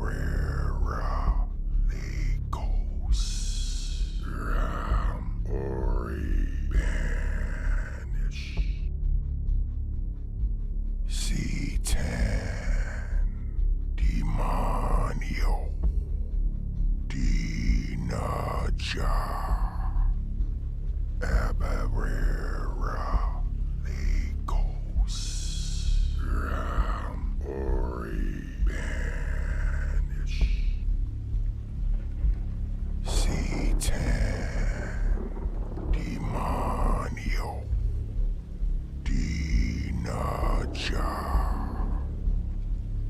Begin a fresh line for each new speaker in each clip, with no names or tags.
Abarera Legos Ram Ori Banish C10 Demonio Dinaja Abarera Legos Ram Ori Banish C10 Demonio Dinaja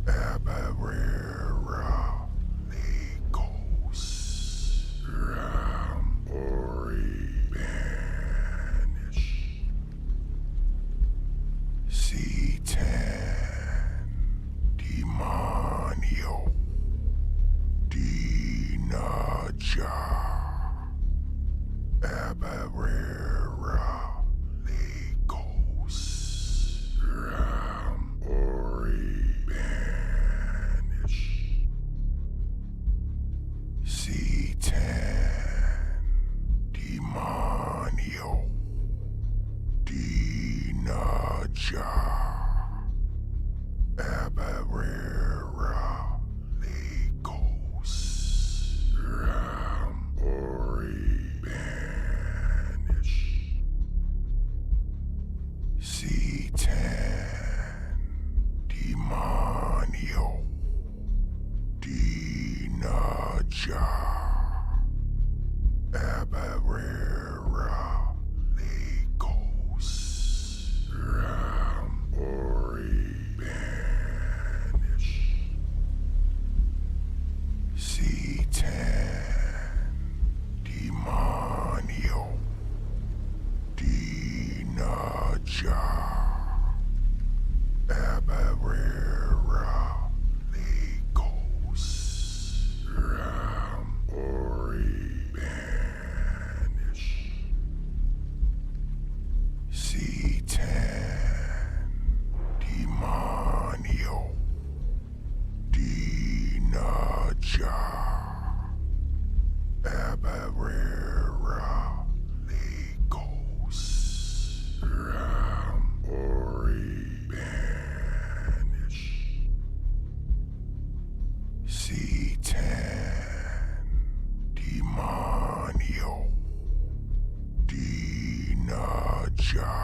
Abarera Legos Ram Ori Banish C10 Demonio Dinaja Abarera Legos Ram Ori Banish C10 Demonio Dinaja Abarera Legos Ram Ori Banish C10 Demonio Dinaja Abarera Legos Ram Ori Banish C10 Demonio Dinaja Abarera Legos Ram Ori Banish C10 Demonio Dinaja Abarera Legos Ram Ori Banish C10 Demonio Dinaja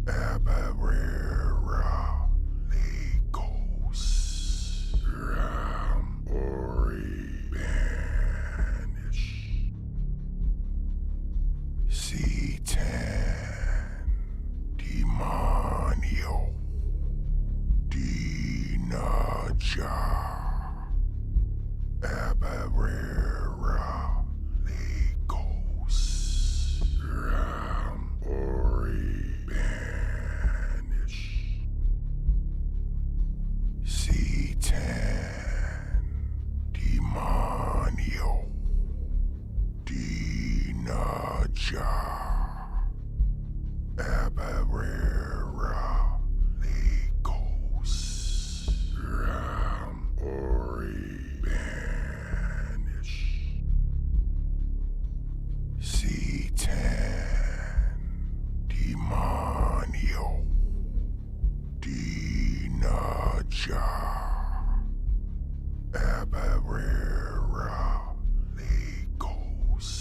Abarera Legos Ram Ori Banish C10 Demonio Dinaja Abarera Legos Ram Ori Banish C10 Demonio Dinaja Abarera Legos Ram Ori Banish C10 Demonio Dinaja Abarera Legos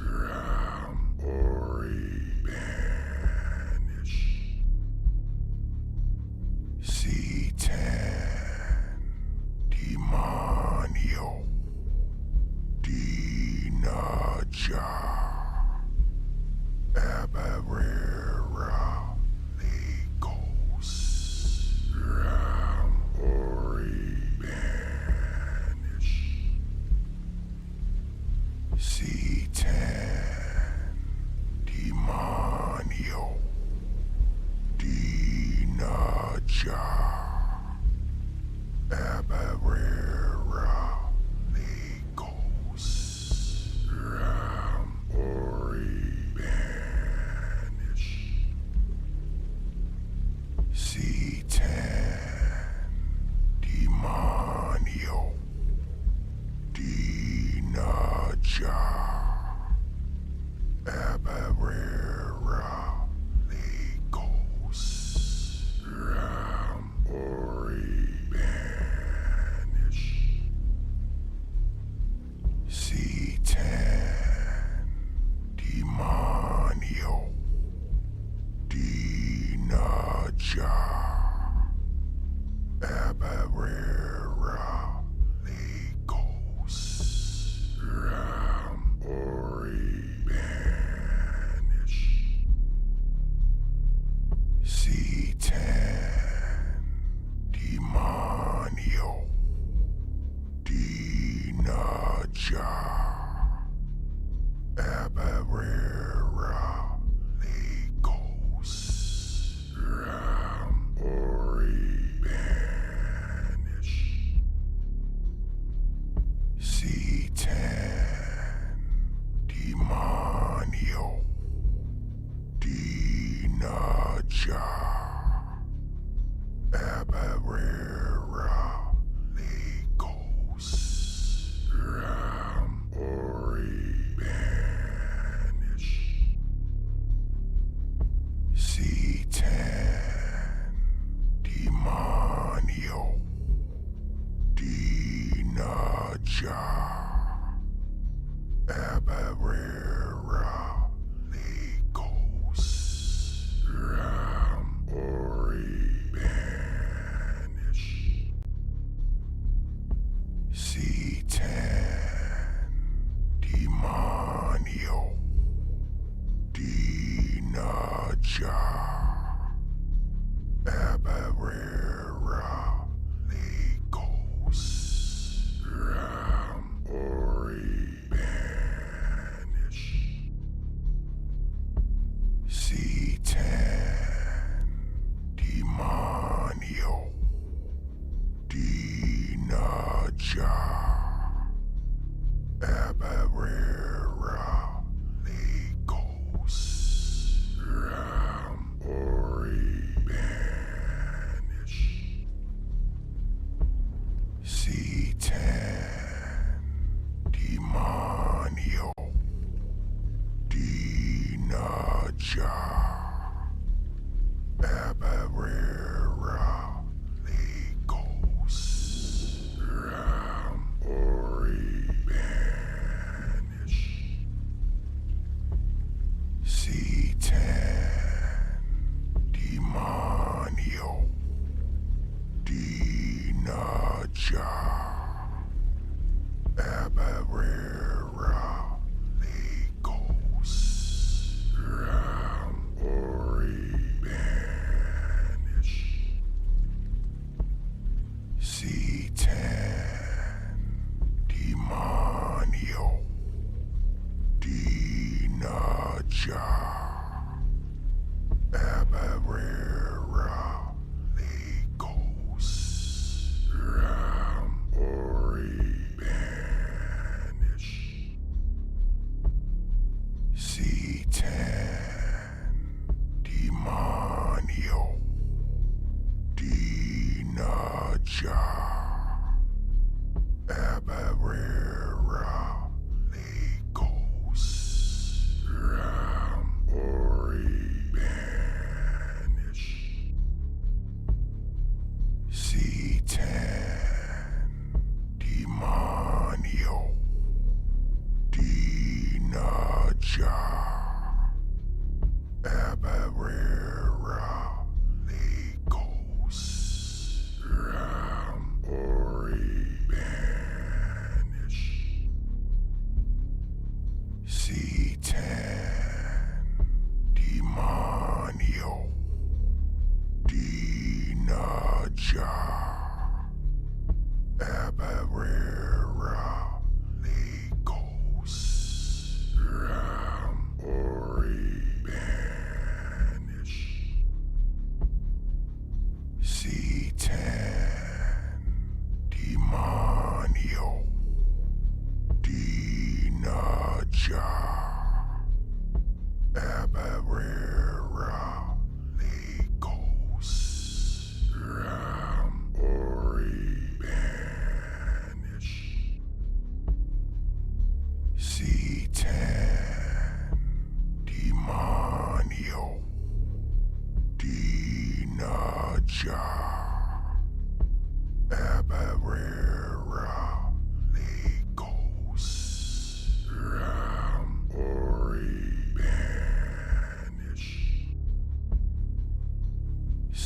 Ram Ori Banish C10 Demonio Dinaja Abarera Legos Ram Ori Banish C10 Demonio Dinaja Abarera Legos Ram Ori Banish C Abarera Legos Ram Ori Banish C10 Demonio Dinaja Abarera Legos Ram Ori Banish C10 Demonio Dinaja Abarera Legos Ram Ori Banish C10 Demonio Dinaja Abarera Legos Ram Ori Banish C10 Demonio Dinaja Abarera Legos Ram Ori Banish C10 Demonio Dinaja Abarera Legos Ram Ori Banish C10 Demonio Dinaja Abarera Legos Ram Ori Banish C10 Demonio Dinaja Abarera Legos Ram Ori Banish C10 Demonio Dinaja Abarera Legos Ram Ori Banish C10 Demonio Dinaja Abarera Legos Ram Ori Banish C10 Demonio Dinaja Abarera Legos Ram Ori Banish C10 Demonio Dinaja Abarera Legos Ram Ori Banish C10 Demonio Dinaja Abarera Legos Ram Ori Banish C10 Demonio Dinaja Abarera Legos Ram Ori Banish C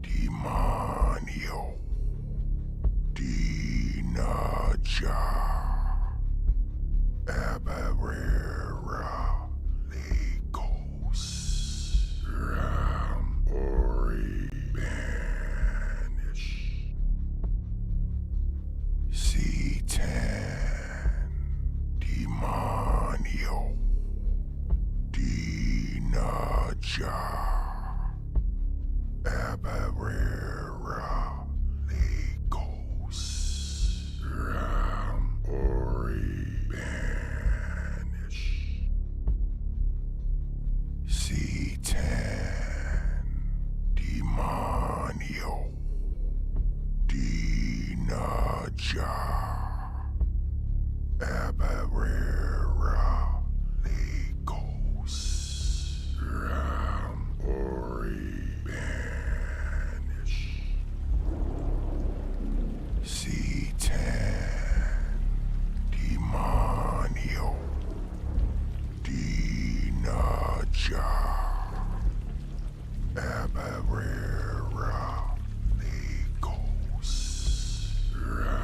Demonio. Dinaja. Abarera. Legos. Ram. Ori. Banish. C10. Demonio. Dinaja. Abarera. Legos. Ram. Ori. Banish. C10. Demonio. Dinaja. Abarera. Legos. Ram. Ori. Banish. C10. Demonio. Dinaja. Abarera. Legos. Ram. Ori. Banish.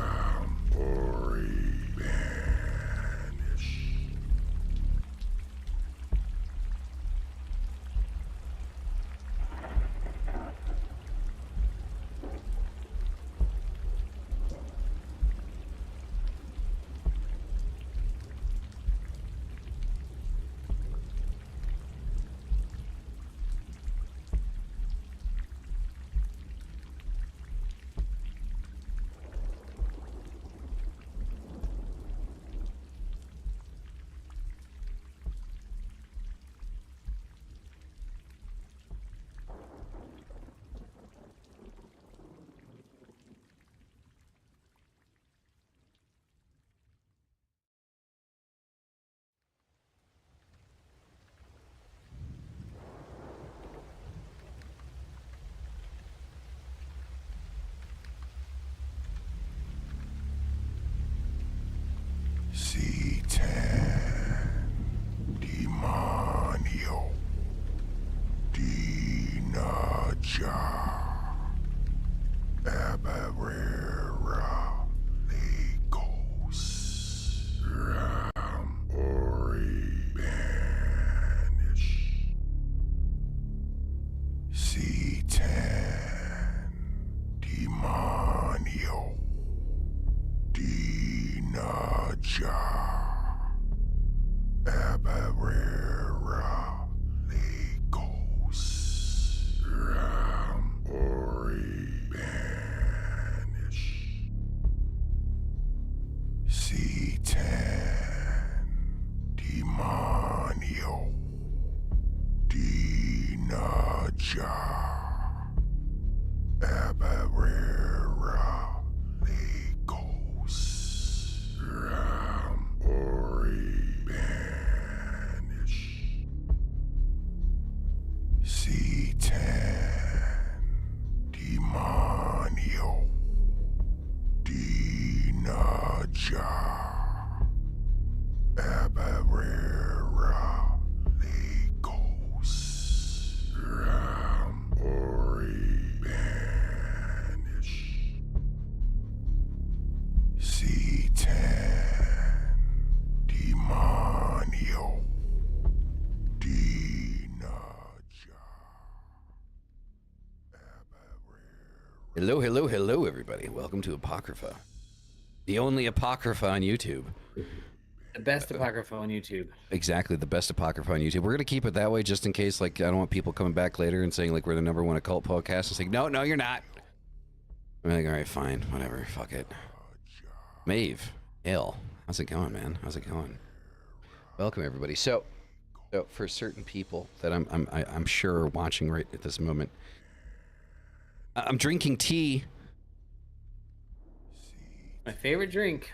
C10. Demonio. Dinaja. Abarera. Legos. Ram. Ori. Banish. C10. Demonio. Dinaja. Abarera. Legos. Ram. Ori. Banish. C10. Demonio. Dinaja. Abarera. Legos. Ram. Ori. Banish. C10. Demonio. Dinaja. Abarera. Legos. Ram. Ori. Banish. C10. Demonio. Dinaja.
Hello, hello, hello, everybody. Welcome to Apocrypha. The only Apocrypha on YouTube.
The best Apocrypha on YouTube.
Exactly, the best Apocrypha on YouTube. We're going to keep it that way just in case, like, I don't want people coming back later and saying, like, we're the #1 occult podcast. It's like, no, you're not. I'm like, all right, fine, whatever, fuck it. Maeve, Hill, how's it going, man? How's it going? Welcome, everybody. So for certain people that I'm sure are watching right at this moment, I'm drinking tea.
My favorite drink.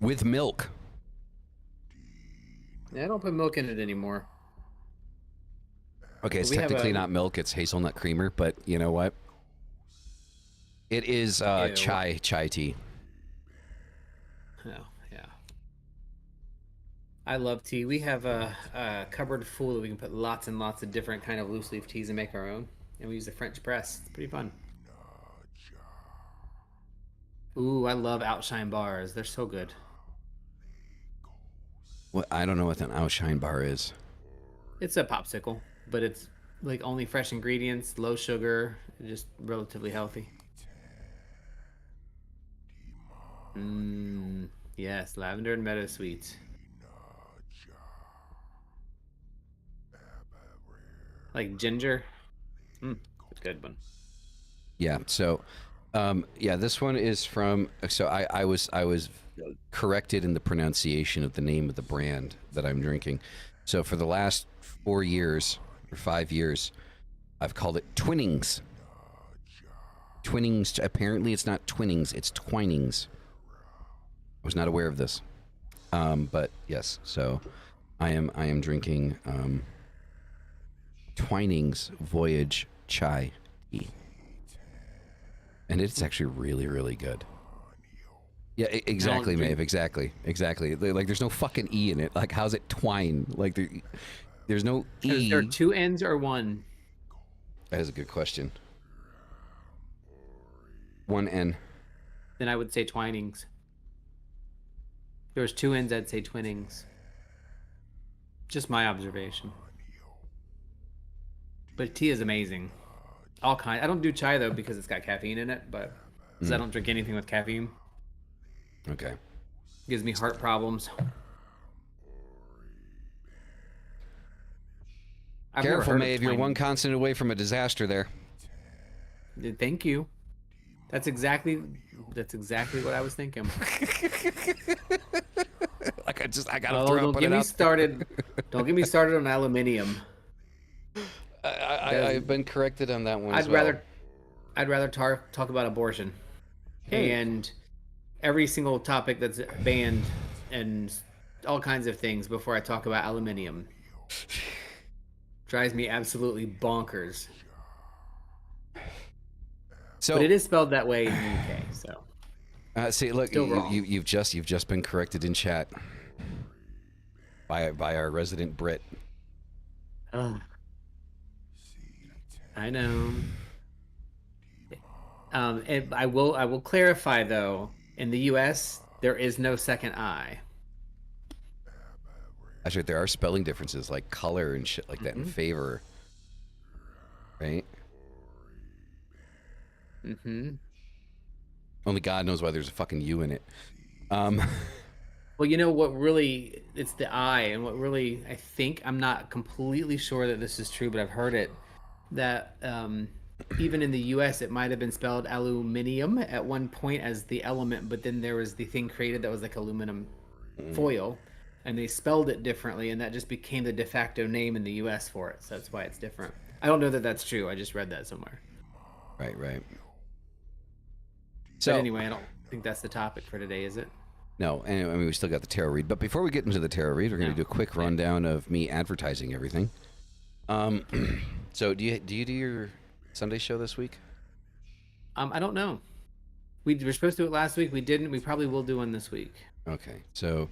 With milk.
I don't put milk in it anymore.
Okay, it's
We have
technically
a-
not milk, it's hazelnut creamer, but you know what? It is chai tea.
Oh, yeah. I love tea. We have a cupboard full that we can put lots and lots of different kind of loose leaf teas and make our own. And we use the French press. It's pretty fun. Ooh, I love Outshine bars. They're so good.
What? I don't know what an outshine bar is.
It's a popsicle, but it's like only fresh ingredients, low sugar, just relatively healthy. Mmm. Yes, lavender and meadow sweet. Like ginger. It's a good one.
Yeah. So, yeah, this one is from. So I was corrected in the pronunciation of the name of the brand that I'm drinking. So for the last 4 years or 5 years, I've called it Twinnings. Twinnings. Apparently, it's not Twinnings. It's Twinings. I was not aware of this, but yes. So I am drinking Twinings Voyage Chai Tea. And it's actually really, really good. Yeah, exactly, Maeve. Exactly. Like, there's no fucking E in it. Like, how's it twine? Like, there's no E.
Is there 2 N's or 1?
That is a good question. 1 N.
Then I would say Twinings. If there was 2 N's, I'd say Twinnings. Just my observation. But tea is amazing. All kind. I don't do chai though because it's got caffeine in it, but because I don't drink anything with caffeine.
Okay.
Gives me heart problems. I've never
Careful,
heard of
Maeve. You're
Twinings.
one consonant away from a disaster there.
Thank you. That's exactly what I was thinking.
Like, I gotta
Oh,
throw
don't
put
get
it
me
out.
started. Don't get me started on aluminium.
I've been corrected on that one.
I'd rather talk about abortion and every single topic that's banned and all kinds of things before I talk about aluminium. Drives me absolutely bonkers.
So,
but it is spelled that way in the UK. So
see, look,
Still wrong.
you've just been corrected in chat by our resident Brit.
I know. And I will clarify though. In the U.S., there is no second I.
Actually, there are spelling differences like color and shit like that in favor, right?
Mm-hmm.
Only God knows why there's a fucking U in it.
Well, you know what really, it's the I, and what really, I think, I'm not completely sure that this is true, but I've heard it, that even in the US, it might have been spelled aluminium at one point as the element, but then there was the thing created that was like aluminum foil, and they spelled it differently, and that just became the de facto name in the US for it, so that's why it's different. I don't know that that's true, I just read that somewhere.
Right.
So anyway, I don't think that's the topic for today, is it?
No, anyway, I mean, we still got the tarot read, but before we get into the tarot read, we're going to do a quick rundown of me advertising everything. So do you do your Sunday show this week?
I don't know. We were supposed to do it last week. We didn't. We probably will do one this week.
Okay, so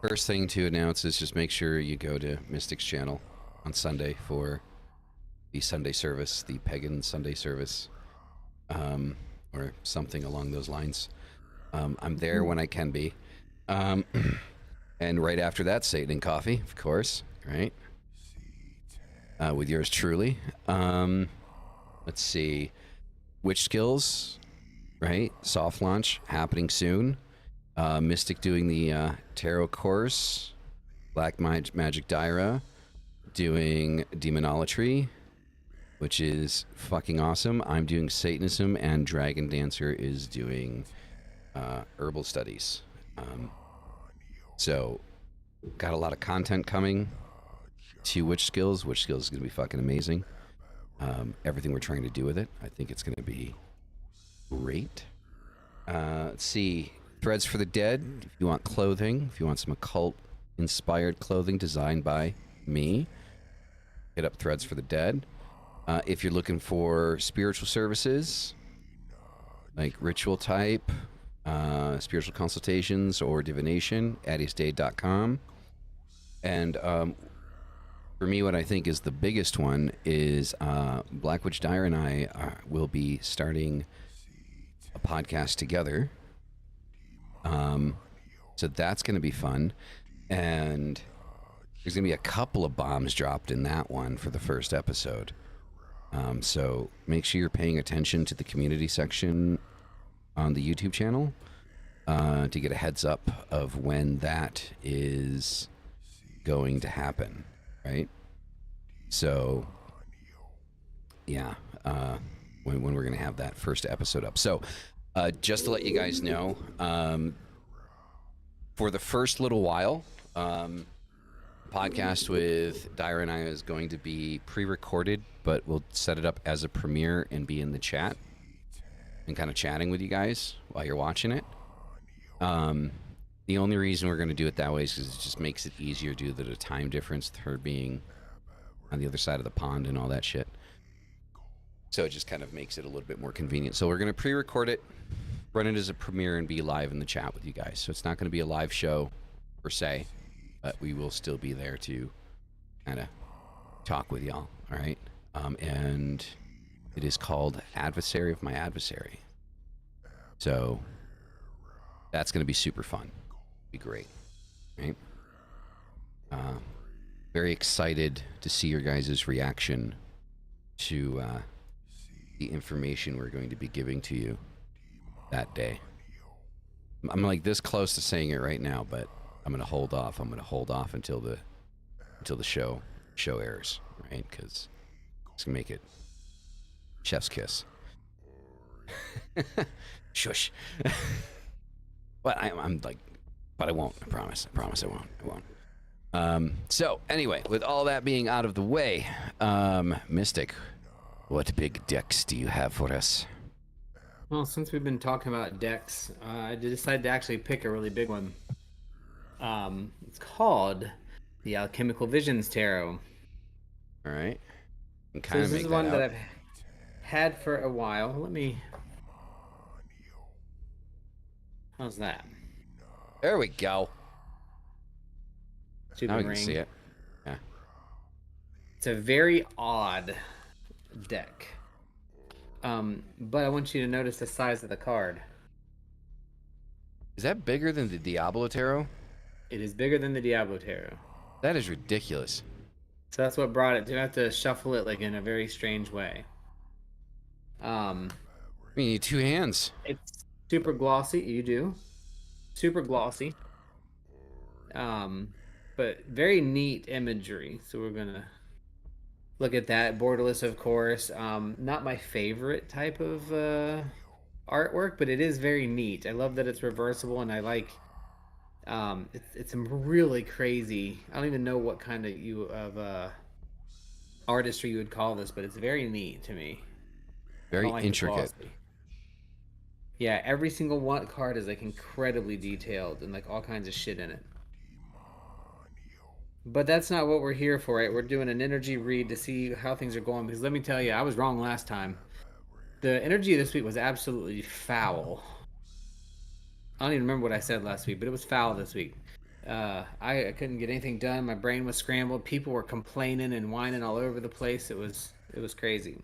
first thing to announce is just make sure you go to Mystic's channel on Sunday for the Sunday service, the pagan Sunday service, or something along those lines. I'm there when I can be. And right after that, Satan and Coffee, of course, right? With yours truly. Let's see. Witch Skills, right? Soft launch happening soon. Mystic doing the tarot course. Black Magic Daira doing Demonolatry, which is fucking awesome. I'm doing Satanism, and Dragon Dancer is doing herbal studies. So got a lot of content coming to Witch Skills. Witch Skills is going to be fucking amazing. Everything we're trying to do with it, I think it's going to be great. Let's see. Threads for the Dead. If you want clothing, if you want some occult inspired clothing designed by me, hit up Threads for the Dead. If you're looking for spiritual services, like ritual type, spiritual consultations, or divination, addiesday.com. And for me, what I think is the biggest one is Black Witch Dyer and I will be starting a podcast together. So that's going to be fun. And there's going to be a couple of bombs dropped in that one for the first episode. So make sure you're paying attention to the community section on the YouTube channel to get a heads up of when that is going to happen, right? So, yeah, when we're going to have that first episode up. So, just to let you guys know, for the first little while, podcast with Dyer and I is going to be pre-recorded, but we'll set it up as a premiere and be in the chat and kind of chatting with you guys while you're watching it. The only reason we're going to do it that way is because it just makes it easier due to the time difference, her being on the other side of the pond and all that shit. So it just kind of makes it a little bit more convenient. So we're going to pre-record it, run it as a premiere, and be live in the chat with you guys. So it's not going to be a live show per se, but we will still be there to kind of talk with y'all, all right? And it is called Adversary of My Adversary. So that's going to be super fun. Be great, right? Very excited to see your guys' reaction to the information we're going to be giving to you that day. I'm like this close to saying it right now, but I'm going to hold off. I'm going to hold off until the show airs, right? Because it's going to make it chef's kiss. Shush. But I'm like, but I won't. I promise. I promise I won't. I won't. So anyway, with all that being out of the way, Mystic, what big decks do you have for us?
Well, since we've been talking about decks, I decided to actually pick a really big one. It's called the Alchemical Visions Tarot.
All right.
So this is one that I've had for a while. Let me... How's that?
There we go.
Stupid
now we can
ring.
see it. Yeah.
It's a very odd deck. But I want you to notice the size of the card.
Is that bigger than the Diablo Tarot?
It is bigger than the Diablo Tarot.
That is ridiculous.
So that's what brought it to have to shuffle it like in a very strange way.
I mean, you need two hands.
It's super glossy. You do. Super glossy. But very neat imagery. So we're gonna look at that. Borderless, of course. Not my favorite type of artwork, but it is very neat. I love that it's reversible, and I like it's some really crazy. I don't even know what kind of artistry you would call this, but it's very neat to me.
Very intricate.
Yeah, every single one card is like incredibly detailed and like all kinds of shit in it. But that's not what we're here for, right? We're doing an energy read to see how things are going, because let me tell you, I was wrong last time. The energy this week was absolutely foul. I don't even remember what I said last week, but it was foul this week. I couldn't get anything done. My brain was scrambled. People were complaining and whining all over the place. It was crazy.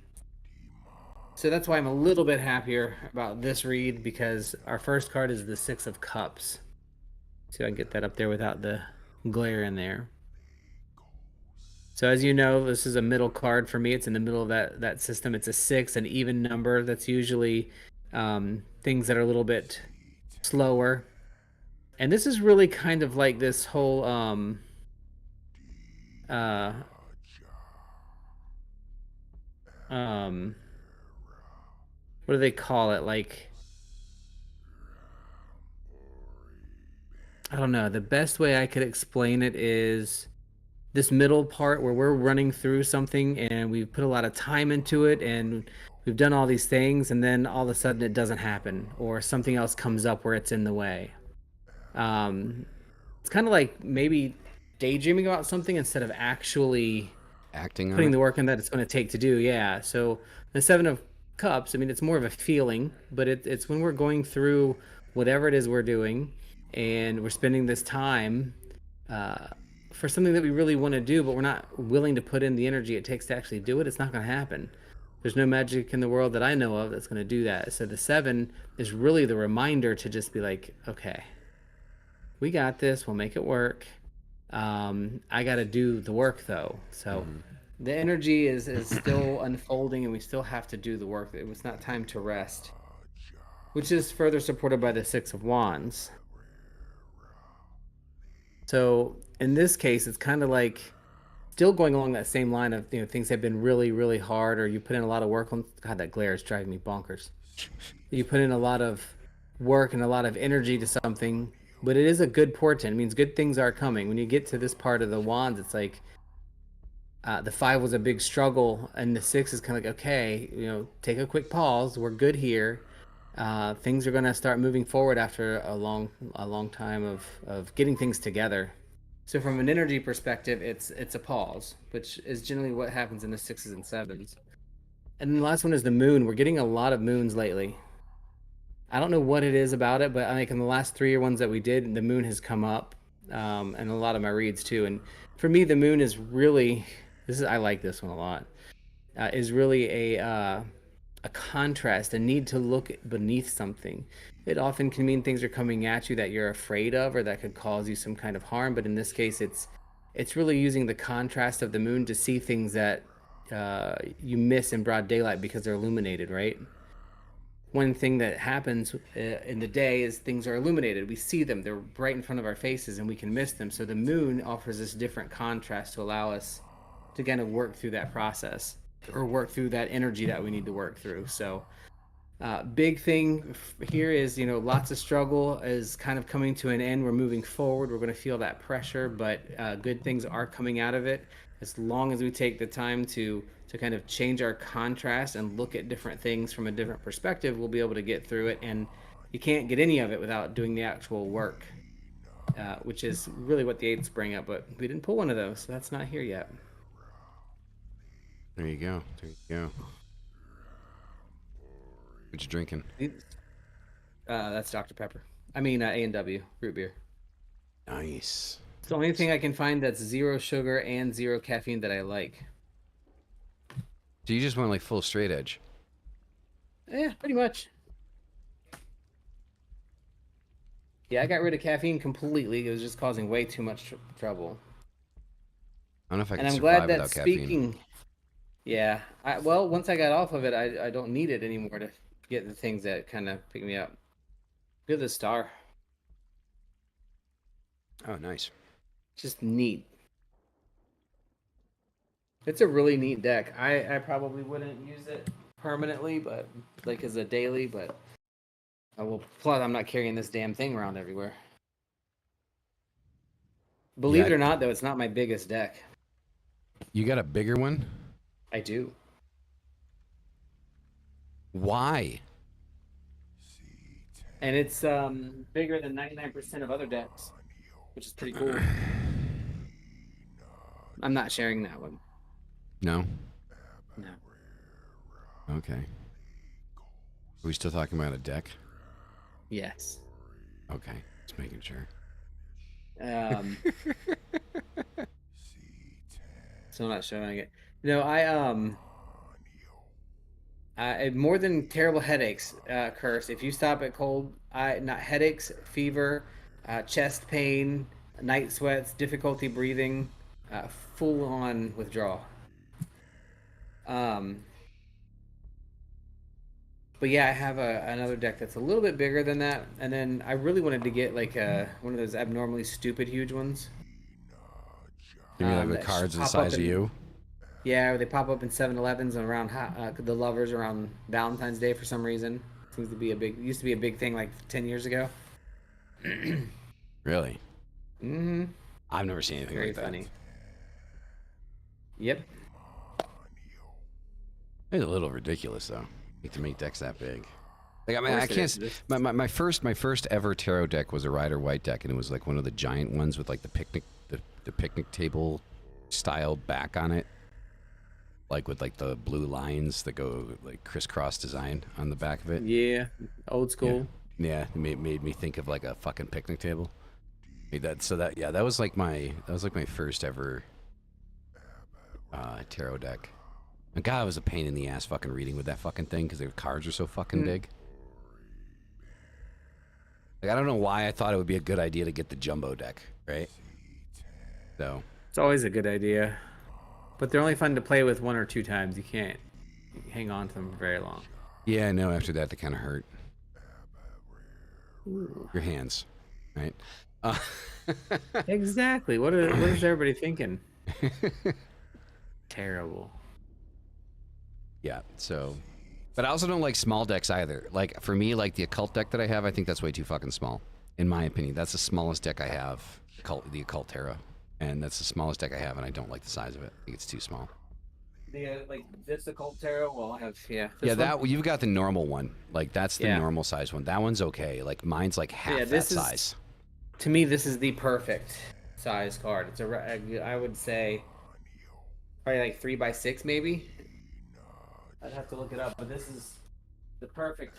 So that's why I'm a little bit happier about this read, because our first card is the Six of Cups. See if I can get that up there without the glare in there. So as you know, this is a middle card for me. It's in the middle of that system. It's a 6, an even number. That's usually things that are a little bit slower. And this is really kind of like this whole what do they call it? Like, I don't know. The best way I could explain it is this middle part where we're running through something and we've put a lot of time into it and we've done all these things, and then all of a sudden it doesn't happen, or something else comes up where it's in the way. It's kind of like maybe daydreaming about something instead of actually putting the work in that it's going to take to do. Yeah. So the Seven of Cups, I mean, it's more of a feeling, but it's when we're going through whatever it is we're doing and we're spending this time for something that we really want to do, but we're not willing to put in the energy it takes to actually do it, it's not going to happen. There's no magic in the world that I know of that's going to do that. So the 7 is really the reminder to just be like, okay, we got this. We'll make it work. I got to do the work though. So the energy is still unfolding, and we still have to do the work. It was not time to rest, which is further supported by the 6 of Wands. So in this case, it's kind of like still going along that same line of, things have been really, really hard, or you put in a lot of work on. God, that glare is driving me bonkers. You put in a lot of work and a lot of energy to something, but it is a good portent. It means good things are coming. When you get to this part of the Wands, it's like the 5 was a big struggle, and the 6 is kind of like, okay, take a quick pause. We're good here. Things are going to start moving forward after a long time of getting things together. So from an energy perspective, it's a pause, which is generally what happens in the 6s and 7s. And then the last one is the moon. We're getting a lot of moons lately. I don't know what it is about it, but I think in the last 3 ones that we did, the moon has come up, and a lot of my reads too. And for me, the moon is really, I like this one a lot, is really a contrast, a need to look beneath something. It often can mean things are coming at you that you're afraid of, or that could cause you some kind of harm. But in this case, it's really using the contrast of the moon to see things that you miss in broad daylight because they're illuminated, right? One thing that happens in the day is things are illuminated. We see them. They're right in front of our faces, and we can miss them. So the moon offers this different contrast to allow us to kind of work through that process, or work through that energy that we need to work through. So big thing here is, lots of struggle is kind of coming to an end. We're moving forward. We're going to feel that pressure, but good things are coming out of it. As long as we take the time to kind of change our contrast and look at different things from a different perspective, we'll be able to get through it. And you can't get any of it without doing the actual work, which is really what the 8s bring up. But we didn't pull one of those, so that's not here yet.
There you go. What you drinking?
That's Dr. Pepper. I mean, A&W, root beer.
Nice.
It's the only thing I can find that's 0 sugar and 0 caffeine that I like.
So you just went like full straight edge?
Yeah, pretty much. Yeah, I got rid of caffeine completely. It was just causing way too much trouble.
I don't know if I can
And I'm
survive
glad that
without caffeine.
speaking... Yeah, well, once I got off of it, I don't need it anymore to get the things that kind of pick me up. Good, the star.
Oh, nice.
Just neat. It's a really neat deck. I probably wouldn't use it permanently, but like as a daily, but plus I'm not carrying this damn thing around everywhere. Believe it or not, though, it's not my biggest deck.
You got a bigger one?
I do.
Why?
And it's bigger than 99% of other decks, which is pretty cool. I'm not sharing that one.
No?
No.
Okay. Are we still talking about a deck?
Yes.
Okay, just making sure.
So I'm not showing it. No, I more than terrible headaches, Curse. If you stop at cold, not headaches, fever, chest pain, night sweats, difficulty breathing, full on withdrawal. But yeah, I have another deck that's a little bit bigger than that, and then I really wanted to get like one of those abnormally stupid huge ones.
You mean like the cards the size of you?
Yeah, they pop up in 7-Elevens and around the lovers around Valentine's Day for some reason. Seems to be used to be a big thing like 10 years ago.
Really?
Mm-hmm.
I've never seen anything like that.
Very funny. Yep.
It's a little ridiculous though. To make decks that big. Like, I mean, I can't. My first ever tarot deck was a Rider White deck, and it was like one of the giant ones with like the picnic table style back on it, like with like the blue lines that go like crisscross design on the back of it.
Yeah, old school.
Yeah, it made me think of like a fucking picnic table. That was like my first ever tarot deck. And God, it was a pain in the ass fucking reading with that fucking thing because the cards are so fucking big. Like, I don't know why I thought it would be a good idea to get the jumbo deck, right? So
It's always a good idea, but they're only fun to play with 1 or 2 times. You can't hang on to them for very long.
yeah, I know. After that, they kind of hurt
Ooh.
your hands, right?
Exactly. What is everybody thinking? Terrible.
Yeah. So, but I also don't like small decks either. Like for me, like the occult deck that I have, I think that's way too fucking small. In my opinion, that's the smallest deck I have. The occult tarot, and that's the smallest deck I have, and I don't like the size of it. I think it's too small.
The like this occult tarot. Well, I have
That you've got the normal one. Like that's the normal size one. That one's okay. Like mine's like half that size.
To me, this is the perfect size card. It's I would say probably like 3x6 maybe. I'd have to look it up, but this is the perfect.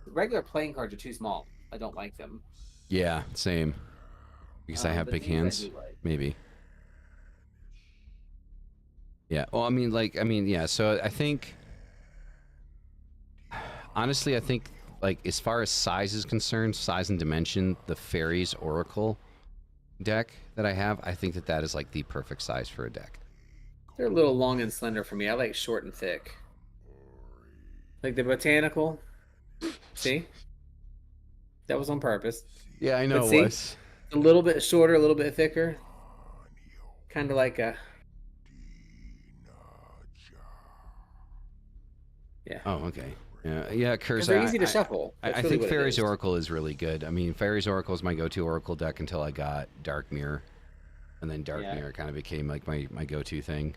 Regular playing cards are too small. I don't like them.
Yeah, same. Because I have big hands, maybe. Yeah. Well, I mean, yeah. So I think, honestly, I think like as far as size is concerned, size and dimension, the Fairies Oracle deck that I have, I think that is like the perfect size for a deck.
They're a little long and slender for me. I like short and thick. Like the botanical. See? That was on purpose.
Yeah, I know
But
it was.
A little bit shorter, a little bit thicker. Kind of like a... Yeah.
Oh, okay. Yeah, Curse.
They're easy to shuffle.
I think Fairies Oracle is really good. I mean, Fairies Oracle is my go-to Oracle deck until I got Dark Mirror. And then Dark Mirror kind of became like my go-to thing.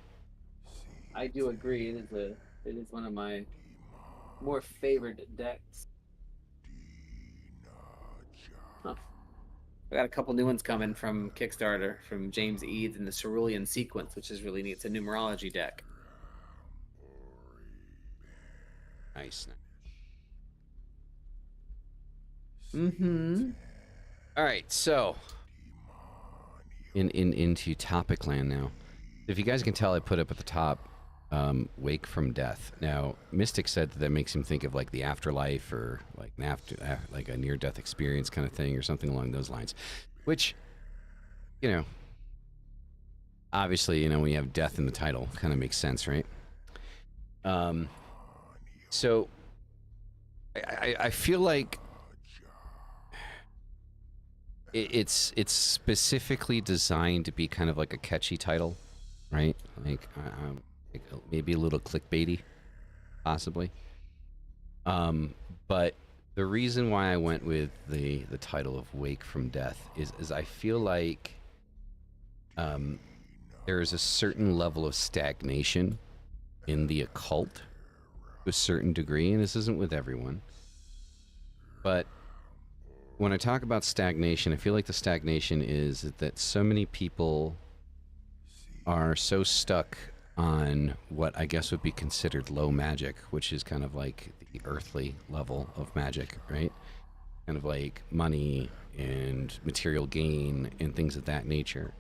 I do agree. It is one of my more favorite decks. Huh. I got a couple new ones coming from Kickstarter from James Eads and the Cerulean Sequence, which is really neat. It's a numerology deck.
Nice.
Mm-hmm.
All right, so into topic land now. If you guys can tell, I put up at the top Wake from Death. Now, Mystic said that makes him think of like the afterlife or like like a near-death experience kind of thing or something along those lines. Which, you know, obviously, you know, when you have death in the title, kind of makes sense, right? So I feel like it's specifically designed to be kind of like a catchy title, right? Like maybe a little clickbaity, possibly. But the reason why I went with the title of Wake from Death is I feel like there is a certain level of stagnation in the occult to a certain degree, and this isn't with everyone. But when I talk about stagnation, I feel like the stagnation is that so many people are so stuck on what I guess would be considered low magic, which is kind of like the earthly level of magic, right? Kind of like money and material gain and things of that nature.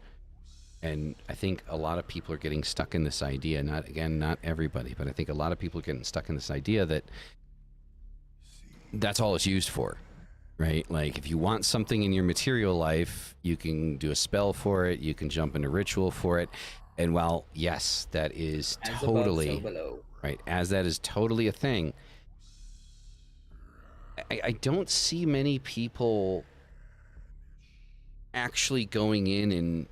And I think a lot of people are getting stuck in this idea, not everybody, but I think a lot of people are getting stuck in this idea that that's all it's used for, right? Like if you want something in your material life, you can do a spell for it, you can jump into ritual for it. And while, yes, that is totally, right, as that is totally a thing, I don't see many people actually going in and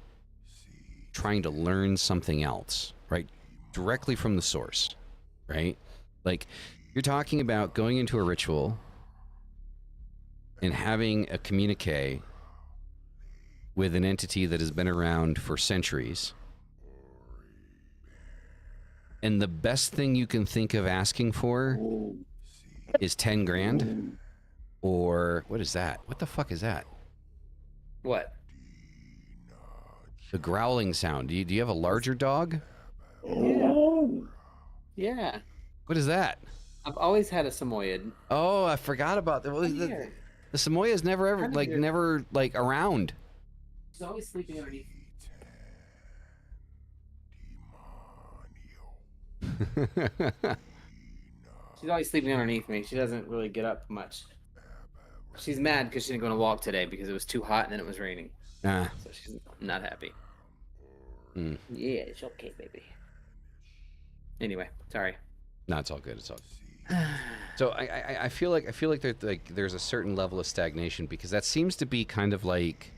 trying to learn something else, right? Directly from the source, right? Like you're talking about going into a ritual and having a communique with an entity that has been around for centuries. And the best thing you can think of asking for is 10 grand or what is that? What the fuck is that?
What?
The growling sound. Do you have a larger dog?
Yeah.
What is that?
I've always had a Samoyed.
Oh, I forgot about that. The Samoya's never ever
Kinda
like
weird.
never like around.
She's always sleeping underneath. She's always sleeping underneath me. She doesn't really get up much. She's mad because she didn't go on a walk today because it was too hot and then it was raining.
Ah.
So she's not happy.
Mm.
Yeah, it's okay, baby. Anyway, sorry.
No, it's all good. It's all good. So I feel like there's a certain level of stagnation because that seems to be kind of like,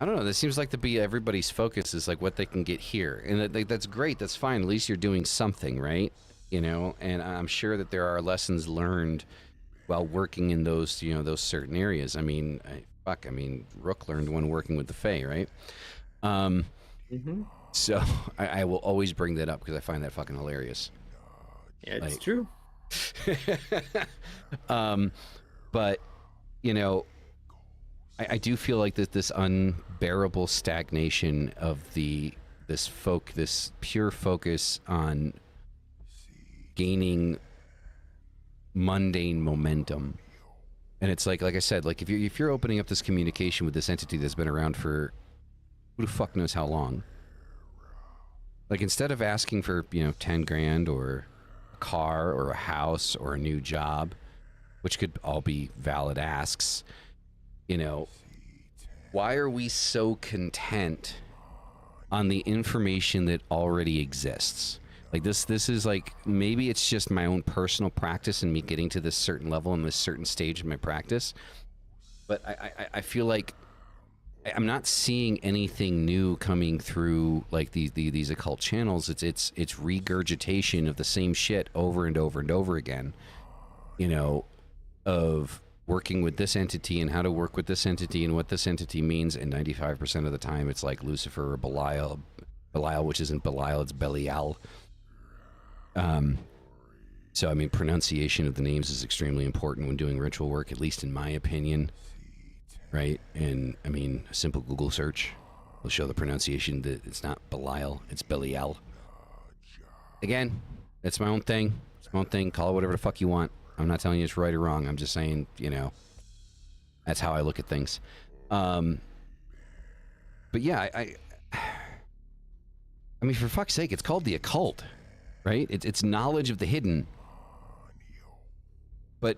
I don't know. That seems like to be everybody's focus is like what they can get here, and that's great. That's fine. At least you're doing something, right? You know, and I'm sure that there are lessons learned while working in those, you know, those certain areas. I mean, Rook learned one working with the Fae, right? So I will always bring that up because I find that fucking hilarious.
Yeah, it's
Like-
true.
But you know, I do feel like this unbearable stagnation of this pure focus on gaining mundane momentum, and it's like I said, like if you're opening up this communication with this entity that's been around for who the fuck knows how long, like instead of asking for 10 grand or car or a house or a new job, which could all be valid asks, why are we so content on the information that already exists? Like this is like, maybe it's just my own personal practice and me getting to this certain level in this certain stage of my practice, but I feel like I'm not seeing anything new coming through like these occult channels. It's regurgitation of the same shit over and over and over again, of working with this entity and how to work with this entity and what this entity means. And 95% of the time it's like Lucifer or Belial, which isn't Belial, it's Belial. So I mean, pronunciation of the names is extremely important when doing ritual work, at least in my opinion. Right? And I mean, a simple Google search will show the pronunciation that it's not Belial, it's Belial. Again, it's my own thing. It's my own thing. Call it whatever the fuck you want. I'm not telling you it's right or wrong. I'm just saying, that's how I look at things. But yeah, I mean, for fuck's sake, it's called the occult, right? It's knowledge of the hidden. But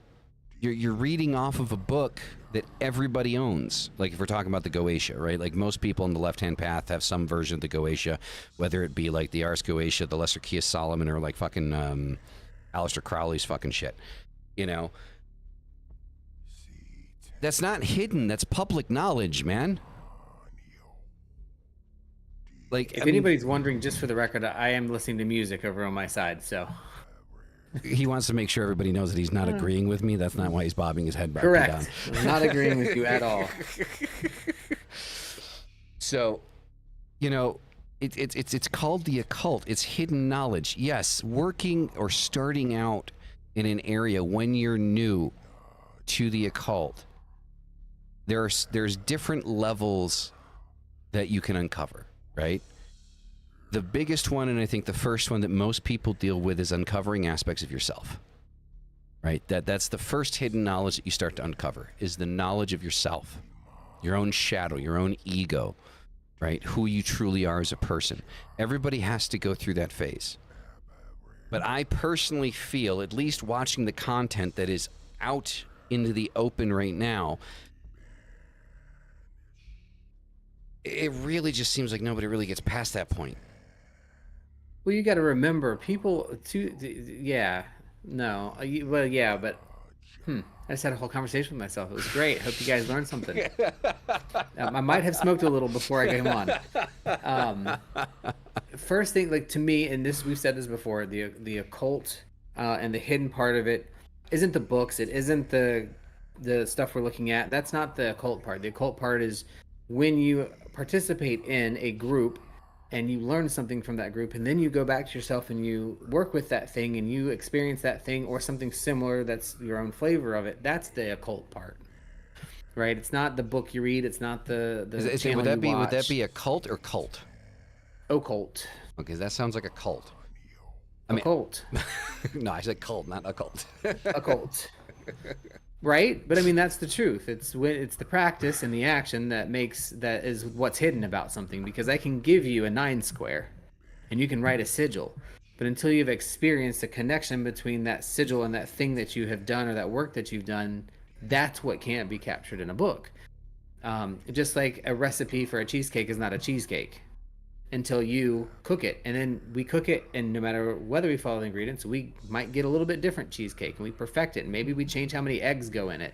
you're reading off of a book that everybody owns. Like if we're talking about the Goetia, right? Like most people in the left-hand path have some version of the Goetia, whether it be like the Ars Goetia, the Lesser Key of Solomon, or like fucking Aleister Crowley's fucking shit. That's not hidden. That's public knowledge, man. Like
If anybody's wondering, just for the record, I am listening to music over on my side, so.
He wants to make sure everybody knows that he's not agreeing with me. That's not why he's bobbing his head back and down.
Correct. I'm not agreeing with you at all.
So, it's called the occult. It's hidden knowledge. Yes, working or starting out in an area when you're new to the occult, there's different levels that you can uncover, right? The biggest one, and I think the first one that most people deal with, is uncovering aspects of yourself, right? That's the first hidden knowledge that you start to uncover, is the knowledge of yourself, your own shadow, your own ego, right? Who you truly are as a person. Everybody has to go through that phase. But I personally feel, at least watching the content that is out into the open right now, it really just seems like nobody really gets past that point.
Well, you got to remember, people yeah, no, well, yeah, but I just had a whole conversation with myself. It was great. Hope you guys learned something. I might have smoked a little before I came on. First thing, like to me, and this we've said this before, the occult and the hidden part of it isn't the books. It isn't the stuff we're looking at. That's not the occult part. The occult part is when you participate in a group and you learn something from that group, and then you go back to yourself and you work with that thing and you experience that thing or something similar that's your own flavor of it. That's the occult part, right? It's not the book you read. It's not the channel
would that
you watch.
would that be a cult or cult?
Occult.
Okay, that sounds like a cult.
Occult.
No, I said cult, not occult.
Occult. Right? But I mean, that's the truth. It's the practice and the action that is what's hidden about something. Because I can give you a 9 square, and you can write a sigil, but until you've experienced a connection between that sigil and that thing that you have done or that work that you've done, that's what can't be captured in a book. Just like a recipe for a cheesecake is not a cheesecake until you cook it, and then we cook it, and no matter whether we follow the ingredients, we might get a little bit different cheesecake, and we perfect it, and maybe we change how many eggs go in it,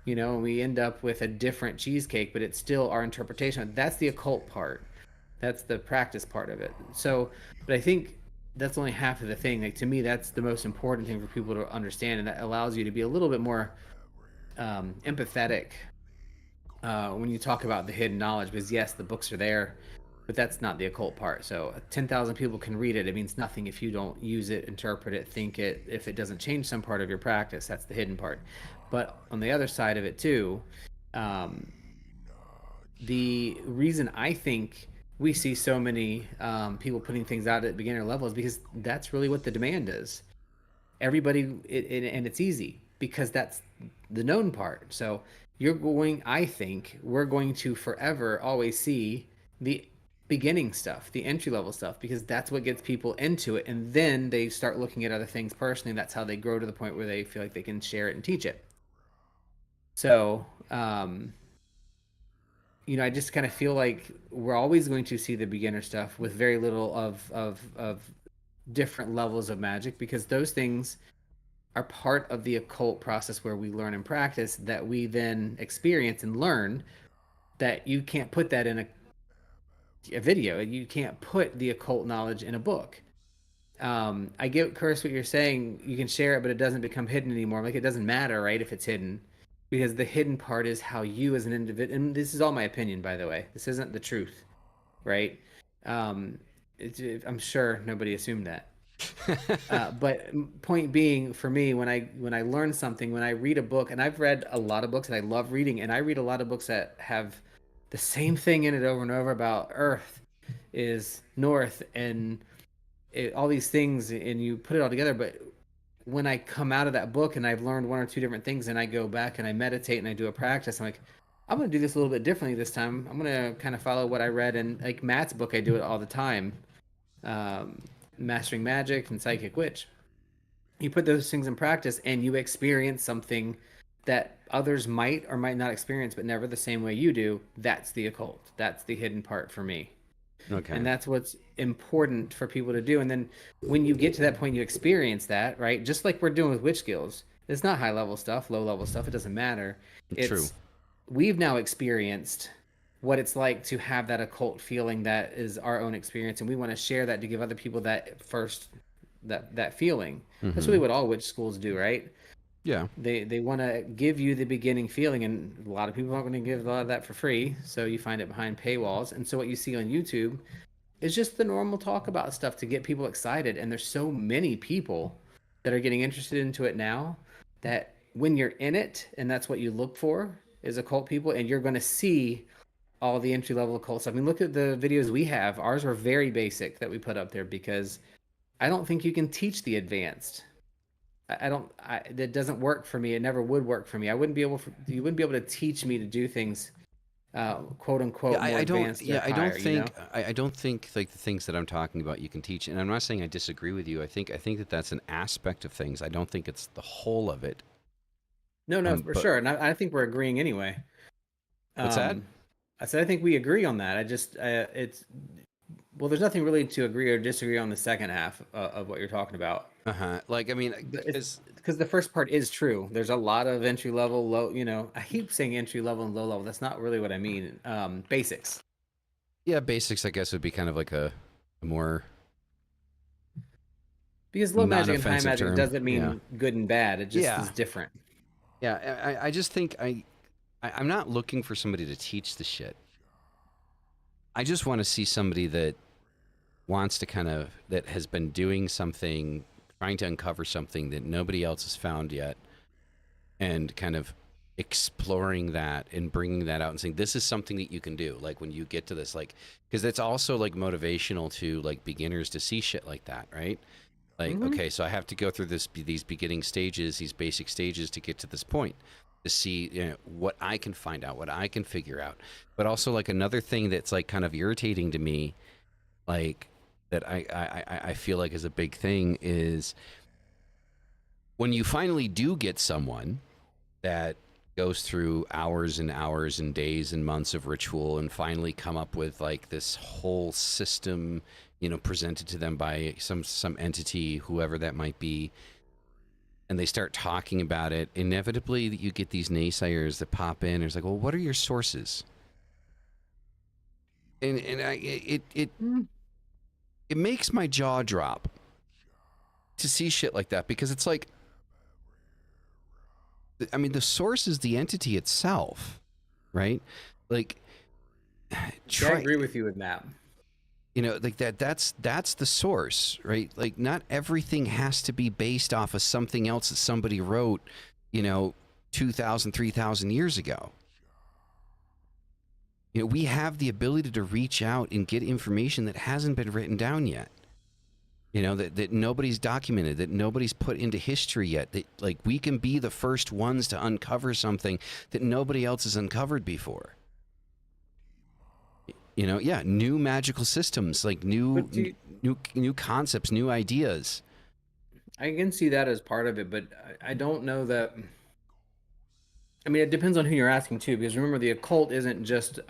and we end up with a different cheesecake, but it's still our interpretation. That's the occult part. That's the practice part of it. So, but I think that's only half of the thing. Like, to me, that's the most important thing for people to understand, and that allows you to be a little bit more empathetic when you talk about the hidden knowledge. Because yes, the books are there, but that's not the occult part. So 10,000 people can read it. It means nothing if you don't use it, interpret it, think it. If it doesn't change some part of your practice, that's the hidden part. But on the other side of it too, the reason I think we see so many people putting things out at beginner level is because that's really what the demand is. Everybody, and it's easy because that's the known part. So I think we're going to forever always see the beginning stuff, the entry level stuff, because that's what gets people into it. And then they start looking at other things personally. And that's how they grow to the point where they feel like they can share it and teach it. So, I just kind of feel like we're always going to see the beginner stuff with very little of different levels of magic, because those things are part of the occult process where we learn and practice that we then experience and learn, that you can't put that in a video. You can't put the occult knowledge in a book. I get, Curse, what you're saying. You can share it, but it doesn't become hidden anymore. Like, it doesn't matter, right, if it's hidden. Because the hidden part is how you as an individual, and this is all my opinion, by the way. This isn't the truth, right? I'm sure nobody assumed that. But point being, for me, when I learn something, when I read a book, and I've read a lot of books and I love reading, and I read a lot of books that have the same thing in it over and over about Earth is north and all these things, and you put it all together. But when I come out of that book and I've learned one or two different things, and I go back and I meditate and I do a practice, I'm like, I'm going to do this a little bit differently this time. I'm going to kind of follow what I read in, like, Matt's book. I do it all the time. Mastering Magic and Psychic Witch. You put those things in practice and you experience something that others might or might not experience, but never the same way you do. That's the occult. That's the hidden part for me. Okay. And that's what's important for people to do. And then when you get to that point, you experience that, right? Just like we're doing with witch skills. It's not high level stuff, low level stuff. It doesn't matter. It's true. We've now experienced what it's like to have that occult feeling that is our own experience. And we want to share that to give other people that feeling. Mm-hmm. That's really what all witch schools do, right? Yeah. They want to give you the beginning feeling, and a lot of people aren't going to give a lot of that for free. So you find it behind paywalls. And so what you see on YouTube is just the normal talk about stuff to get people excited. And there's so many people that are getting interested into it now that when you're in it, and that's what you look for, is occult people, and you're going to see all the entry-level occult stuff. I mean, look at the videos we have. Ours were very basic that we put up there because I don't think you can teach the advanced. That doesn't work for me. It never would work for me. You wouldn't be able to teach me to do things, quote unquote, more advanced. I don't think like the things that I'm talking about you can teach. And I'm not saying I disagree with you. I think that that's an aspect of things. I don't think it's the whole of it. No, for sure. And I think we're agreeing anyway. What's that? I said I think we agree on that. I just there's nothing really to agree or disagree on the second half of what you're talking about. Like, I mean, because the first part is true. There's a lot of entry level, low. I keep saying entry level and low level. That's not really what I mean. Basics. Yeah, basics. I guess would be kind of like a more, because low magic and high magic doesn't mean good and bad. It just is different. Yeah, I just think I'm not looking for somebody to teach the shit. I just want to see somebody that wants to that has been doing something, trying to uncover something that nobody else has found yet, and kind of exploring that and bringing that out and saying, this is something that you can do. Like, when you get to this, like, because it's also like motivational to like beginners to see shit like that, right?
Like,
Hmm.
okay, so I have to go through these beginning stages, these basic stages to get to this point, to see, you know, what I can find out, what I can figure out. But also, like, another thing that's like kind of irritating to me, like, that I feel like is a big thing, is when you finally do get someone that goes through hours and hours and days and months of ritual and finally come up with like this whole system, you know, presented to them by some entity, whoever that might be, and they start talking about it, inevitably you get these naysayers that pop in. It's like, well, what are your sources? And it makes my jaw drop to see shit like that, because it's like, I mean, the source is the entity itself, right? Like,
Yeah, I agree with you with that.
you know, like that's the source, right? Like, not everything has to be based off of something else that somebody wrote, you know, 2,000, 3,000 years ago. You know, we have the ability to reach out and get information that hasn't been written down yet. You know, that nobody's documented, that nobody's put into history yet. That, like, we can be the first ones to uncover something that nobody else has uncovered before. You know, yeah, new magical systems, like new concepts, new ideas.
I can see that as part of it, but I don't know that. I mean, it depends on who you're asking too, because remember, the occult isn't just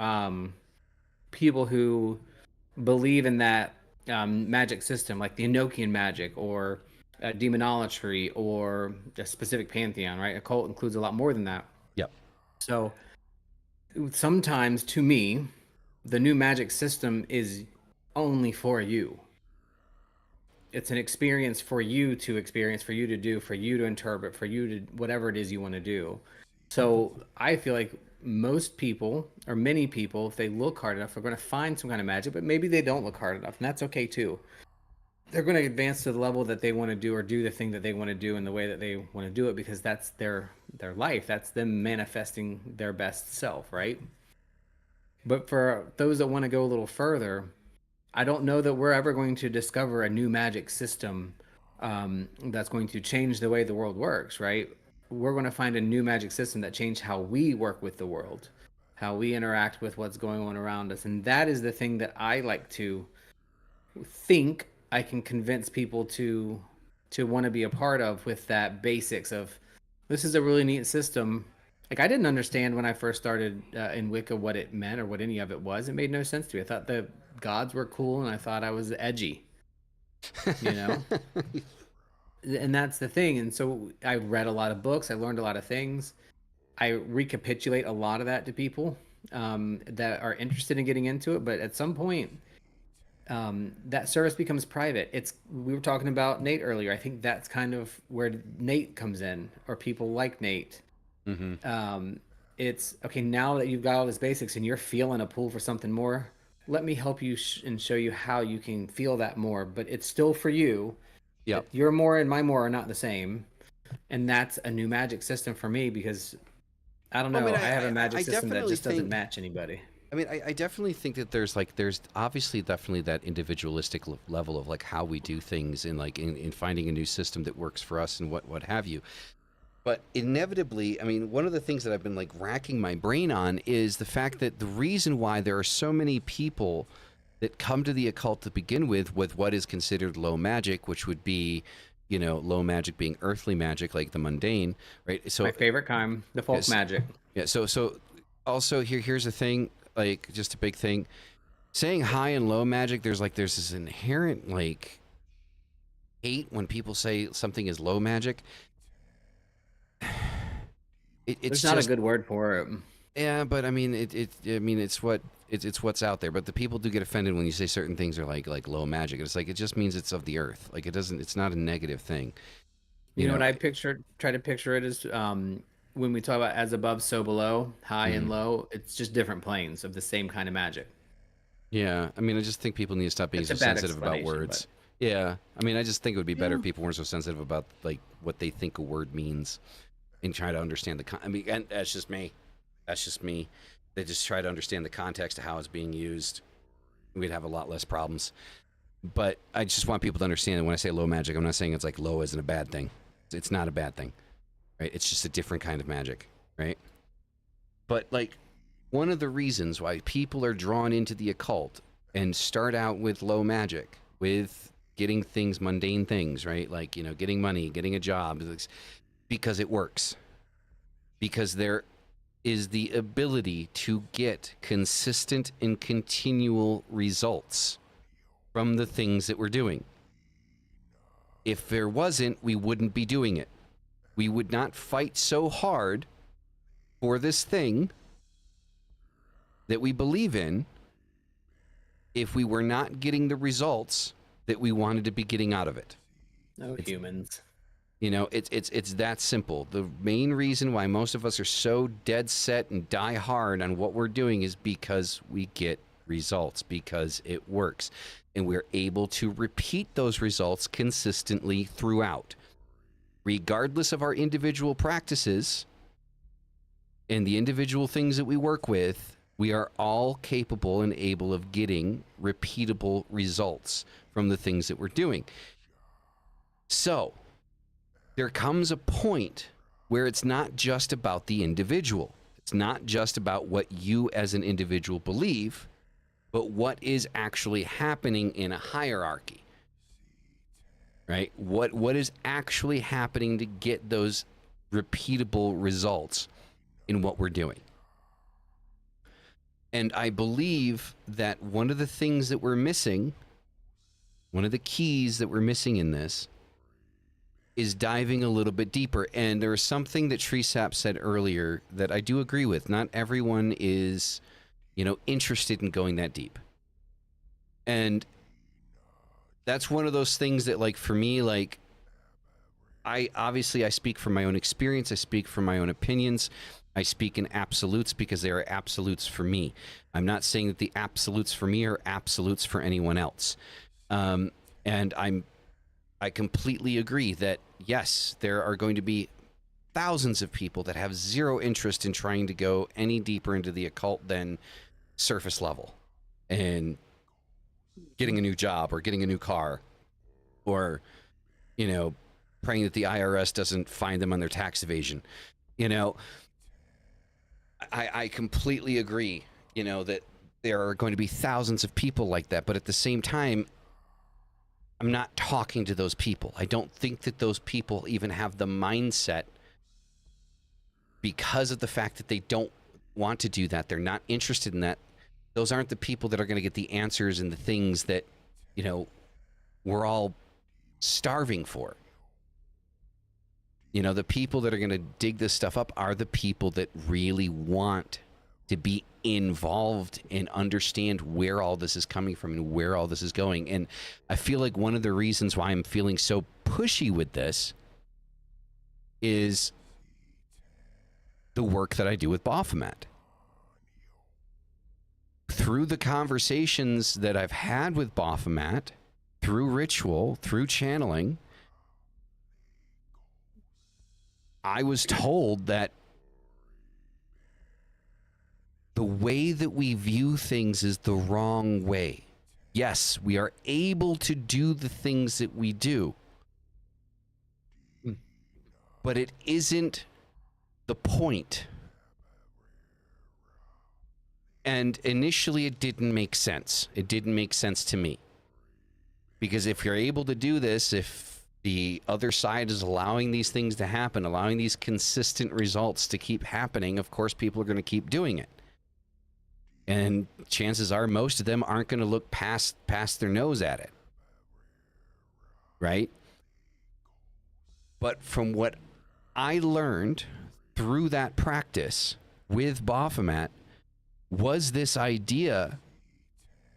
people who believe in that magic system, like the Enochian magic or demonolatry or a specific pantheon, right? Occult includes a lot more than that.
Yep.
So sometimes, to me, the new magic system is only for you. It's an experience for you to experience, for you to do, for you to interpret, for you to whatever it is you want to do. So I feel like most people, or many people, if they look hard enough, are going to find some kind of magic, but maybe they don't look hard enough, and that's okay too. They're going to advance to the level that they want to do, or do the thing that they want to do in the way that they want to do it, because that's their life. That's them manifesting their best self, right? But for those that want to go a little further, I don't know that we're ever going to discover a new magic system that's going to change the way the world works, right? We're going to find a new magic system that changes how we work with the world, how we interact with what's going on around us. And that is the thing that I like to think I can convince people to want to be a part of, with that basics of, this is a really neat system. Like, I didn't understand when I first started in Wicca what it meant or what any of it was. It made no sense to me. I thought the gods were cool, and I thought I was edgy, you know? And that's the thing. And so I read a lot of books. I learned a lot of things. I recapitulate a lot of that to people that are interested in getting into it. But at some point, that service becomes private. We were talking about Nate earlier. I think that's kind of where Nate comes in, or people like Nate. It's okay, now that you've got all these basics and you're feeling a pull for something more, let me help you and show you how you can feel that more. But it's still for you.
Yep.
Your more and my more are not the same, and that's a new magic system for me, because I don't know.
Well, I mean,
I have a magic system that
definitely
just doesn't
think-
match anybody.
I mean, I definitely think that there's obviously definitely that individualistic level of like how we do things, and like in finding a new system that works for us and what have you. But inevitably, I mean, one of the things that I've been like racking my brain on is the fact that the reason why there are so many people that come to the occult to begin with what is considered low magic, which would be, you know, low magic being earthly magic, like the mundane, right? So
My favorite kind, the folk
Yes.
magic.
yeah, so also here's the thing, like, just a big thing. Saying high and low magic, there's this inherent like hate when people say something is low magic. It's
There's not
just,
a good word for it.
yeah, but I mean, it's what's out there. But the people do get offended when you say certain things are like low magic. It's like, it just means it's of the earth. Like, it's not a negative thing.
You know what I try to picture it as, when we talk about as above, so below, high and low, it's just different planes of the same kind of magic.
Yeah, I mean, I just think people need to stop being
It's
so
a bad
sensitive about
explanation,
words. Yeah, I mean, I just think it would be better
Yeah.
if people weren't so sensitive about like what they think a word means, and try to understand I mean, and that's just me. That's just me. They just try to understand the context of how it's being used. We'd have a lot less problems. But I just want people to understand that when I say low magic, I'm not saying it's like low isn't a bad thing. It's not a bad thing, right? It's just a different kind of magic, right? But like one of the reasons why people are drawn into the occult and start out with low magic, with getting things, mundane things, right? Like, you know, getting money, getting a job, because it works. Because there is the ability to get consistent and continual results from the things that we're doing. If there wasn't, we wouldn't be doing it. We would not fight so hard for this thing that we believe in if we were not getting the results that we wanted to be getting out of it.
No humans.
You know, it's that simple. The main reason why most of us are so dead set and die hard on what we're doing is because we get results, because it works. And we're able to repeat those results consistently throughout. Regardless of our individual practices and the individual things that we work with, we are all capable and able of getting repeatable results from the things that we're doing. So, there comes a point where it's not just about the individual. It's not just about what you as an individual believe, but what is actually happening in a hierarchy, right? What is actually happening to get those repeatable results in what we're doing. And I believe that one of the things that we're missing, one of the keys that we're missing in this, is diving a little bit deeper. And there was something that Tresap said earlier that I do agree with. Not everyone is, you know, interested in going that deep. And that's one of those things that, like, for me, like, I speak from my own experience. I speak from my own opinions. I speak in absolutes because they are absolutes for me. I'm not saying that the absolutes for me are absolutes for anyone else. And I completely agree that, yes, there are going to be thousands of people that have zero interest in trying to go any deeper into the occult than surface level and getting a new job or getting a new car or, you know, praying that the IRS doesn't find them on their tax evasion. You know, I completely agree, you know, that there are going to be thousands of people like that. But at the same time, I'm not talking to those people. I don't think that those people even have the mindset, because of the fact that they don't want to do that. They're not interested in that. Those aren't the people that are going to get the answers and the things that, you know, we're all starving for. You know, the people that are going to dig this stuff up are the people that really want to be involved and understand where all this is coming from and where all this is going. And I feel like one of the reasons why I'm feeling so pushy with this is the work that I do with Baphomet. Through the conversations that I've had with Baphomet, through ritual, through channeling, I was told that the way that we view things is the wrong way. Yes, we are able to do the things that we do, but it isn't the point. And initially it didn't make sense. It didn't make sense to me. Because if you're able to do this, if the other side is allowing these things to happen, allowing these consistent results to keep happening, of course people are going to keep doing it. And chances are most of them aren't going to look past their nose at it. Right? But from what I learned through that practice with Baphomet was this idea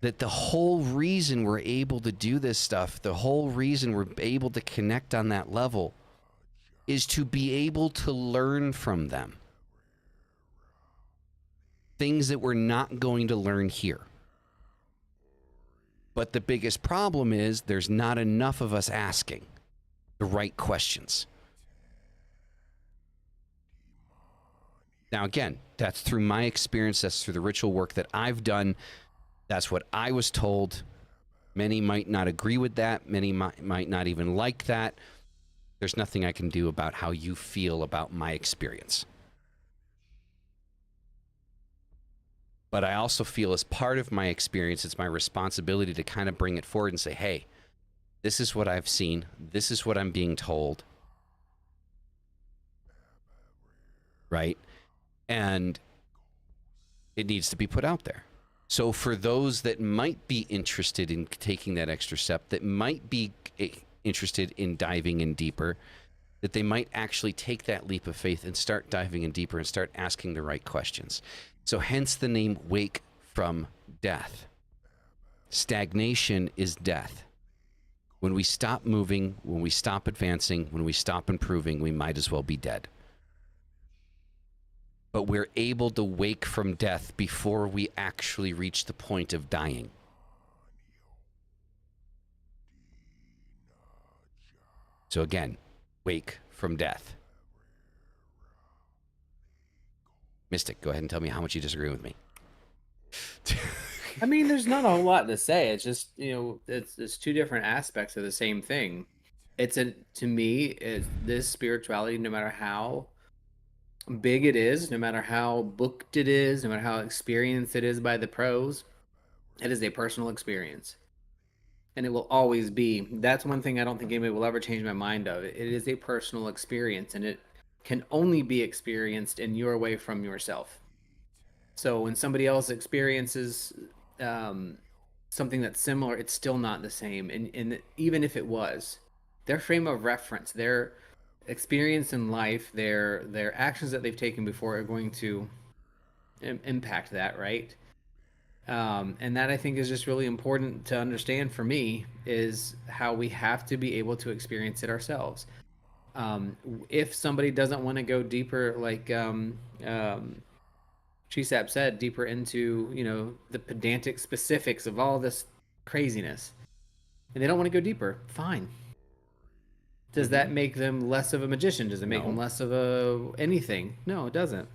that the whole reason we're able to do this stuff, the whole reason we're able to connect on that level is to be able to learn from them. Things that we're not going to learn here. But the biggest problem is there's not enough of us asking the right questions. Now, again, that's through my experience. That's through the ritual work that I've done. That's what I was told. Many might not agree with that. Many might not even like that. There's nothing I can do about how you feel about my experience. But I also feel as part of my experience, it's my responsibility to kind of bring it forward and say, hey, this is what I've seen. This is what I'm being told. Right? And it needs to be put out there. So for those that might be interested in taking that extra step, that might be interested in diving in deeper, that they might actually take that leap of faith and start diving in deeper and start asking the right questions. So hence the name Wake from Death. Stagnation is death. When we stop moving, when we stop advancing, when we stop improving, we might as well be dead. But we're able to wake from death before we actually reach the point of dying. So again, wake from death. Mystic, go ahead and tell me how much you disagree with me.
I mean, there's not a whole lot to say. It's just, it's two different aspects of the same thing. To me, is this spirituality, no matter how big it is, no matter how booked it is, no matter how experienced it is by the pros, it is a personal experience. And it will always be. That's one thing I don't think anybody will ever change my mind of. It is a personal experience, and it can only be experienced in your way from yourself. So when somebody else experiences something that's similar, it's still not the same. And even if it was, their frame of reference, their experience in life, their actions that they've taken before are going to impact that, right? And that I think is just really important to understand for me, is how we have to be able to experience it ourselves. If somebody doesn't want to go deeper, like Chisap said, deeper into, the pedantic specifics of all this craziness, and they don't want to go deeper, fine. Does that make them less of a magician? Does it make them less of anything? No, it doesn't.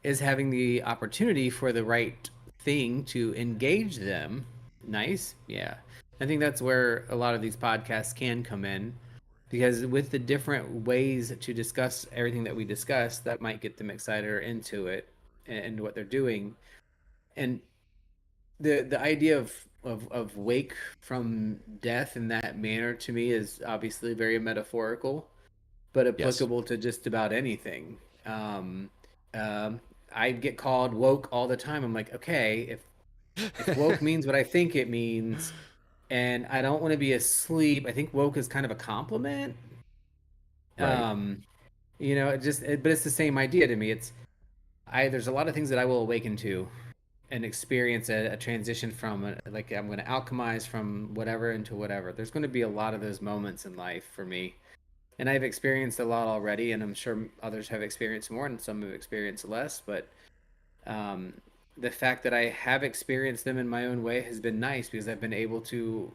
Is having the opportunity for the right thing to engage them nice? Yeah. I think that's where a lot of these podcasts can come in, because with the different ways to discuss everything that we discuss, that might get them excited or into it and what they're doing. And the idea of wake from death in that manner, to me, is obviously very metaphorical, but applicable to just about anything. I get called woke all the time. I'm like, okay, if woke means what I think it means, and I don't want to be asleep, I think woke is kind of a compliment.
Right.
But it's the same idea to me. There's a lot of things that I will awaken to and experience a transition from, like, I'm going to alchemize from whatever into whatever. There's going to be a lot of those moments in life for me. And I've experienced a lot already, and I'm sure others have experienced more and some have experienced less. But the fact that I have experienced them in my own way has been nice, because I've been able to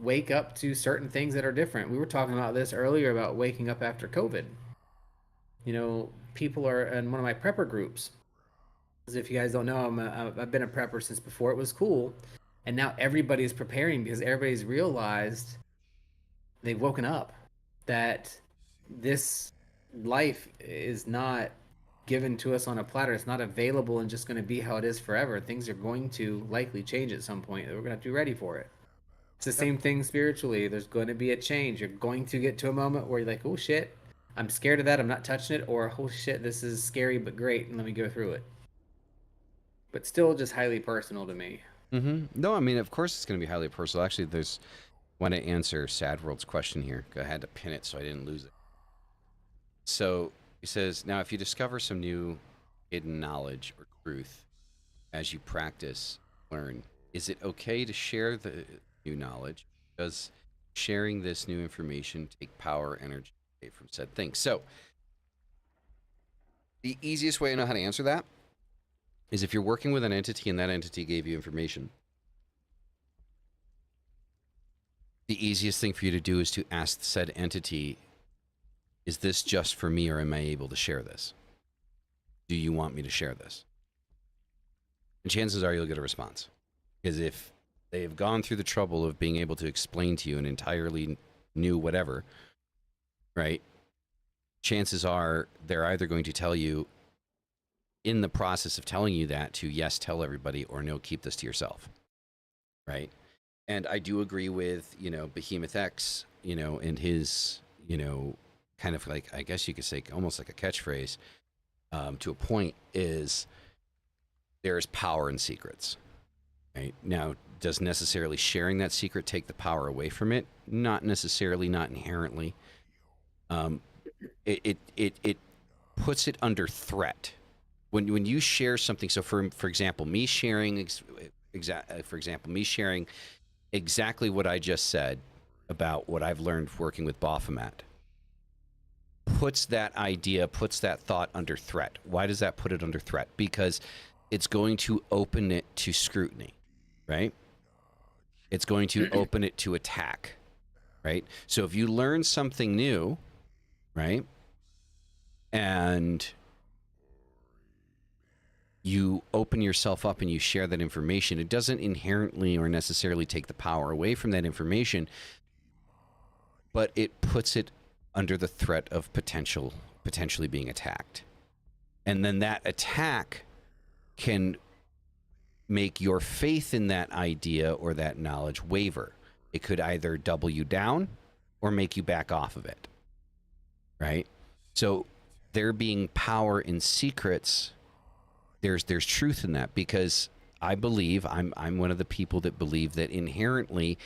wake up to certain things that are different. We were talking about this earlier about waking up after COVID. People are in one of my prepper groups. As if you guys don't know, I've been a prepper since before it was cool. And now everybody's preparing, because everybody's realized, they've woken up, that this life is not given to us on a platter. It's not available and just going to be how it is forever. Things are going to likely change at some point. We're going to have to be ready for it. It's the same thing spiritually. There's going to be a change. You're going to get to a moment where you're like, oh shit, I'm scared of that, I'm not touching it, or oh shit, this is scary but great, and let me go through it. But still just highly personal to me.
No, I mean, of course it's going to be highly personal. Actually, want to answer Sad World's question here. I had to pin it so I didn't lose it. So he says, now if you discover some new hidden knowledge or truth as you practice, learn, is it okay to share the new knowledge? Does sharing this new information take power, energy away from said thing? So the easiest way I know how to answer that is, if you're working with an entity and that entity gave you information, the easiest thing for you to do is to ask said entity, is this just for me, or am I able to share this? Do you want me to share this? And chances are you'll get a response. Because if they have gone through the trouble of being able to explain to you an entirely new whatever, right? Chances are they're either going to tell you in the process of telling you that to yes, tell everybody, or no, keep this to yourself, right? And I do agree with, Behemoth-X, and his, kind of like, I guess you could say almost like a catchphrase, to a point, is there is power in secrets, right? Now, does necessarily sharing that secret take the power away from it? Not necessarily, not inherently. It puts it under threat when you share something. So for example, me sharing me sharing exactly what I just said about what I've learned working with Baphomet puts that thought under threat. Why does that put it under threat? Because it's going to open it to scrutiny, right? It's going to open it to attack, right? So if you learn something new, right, and you open yourself up and you share that information, it doesn't inherently or necessarily take the power away from that information, but it puts it under the threat of potentially being attacked. And then that attack can make your faith in that idea or that knowledge waver. It could either double you down or make you back off of it, right? So there being power in secrets, there's truth in that, because I believe I'm one of the people that believe that inherently,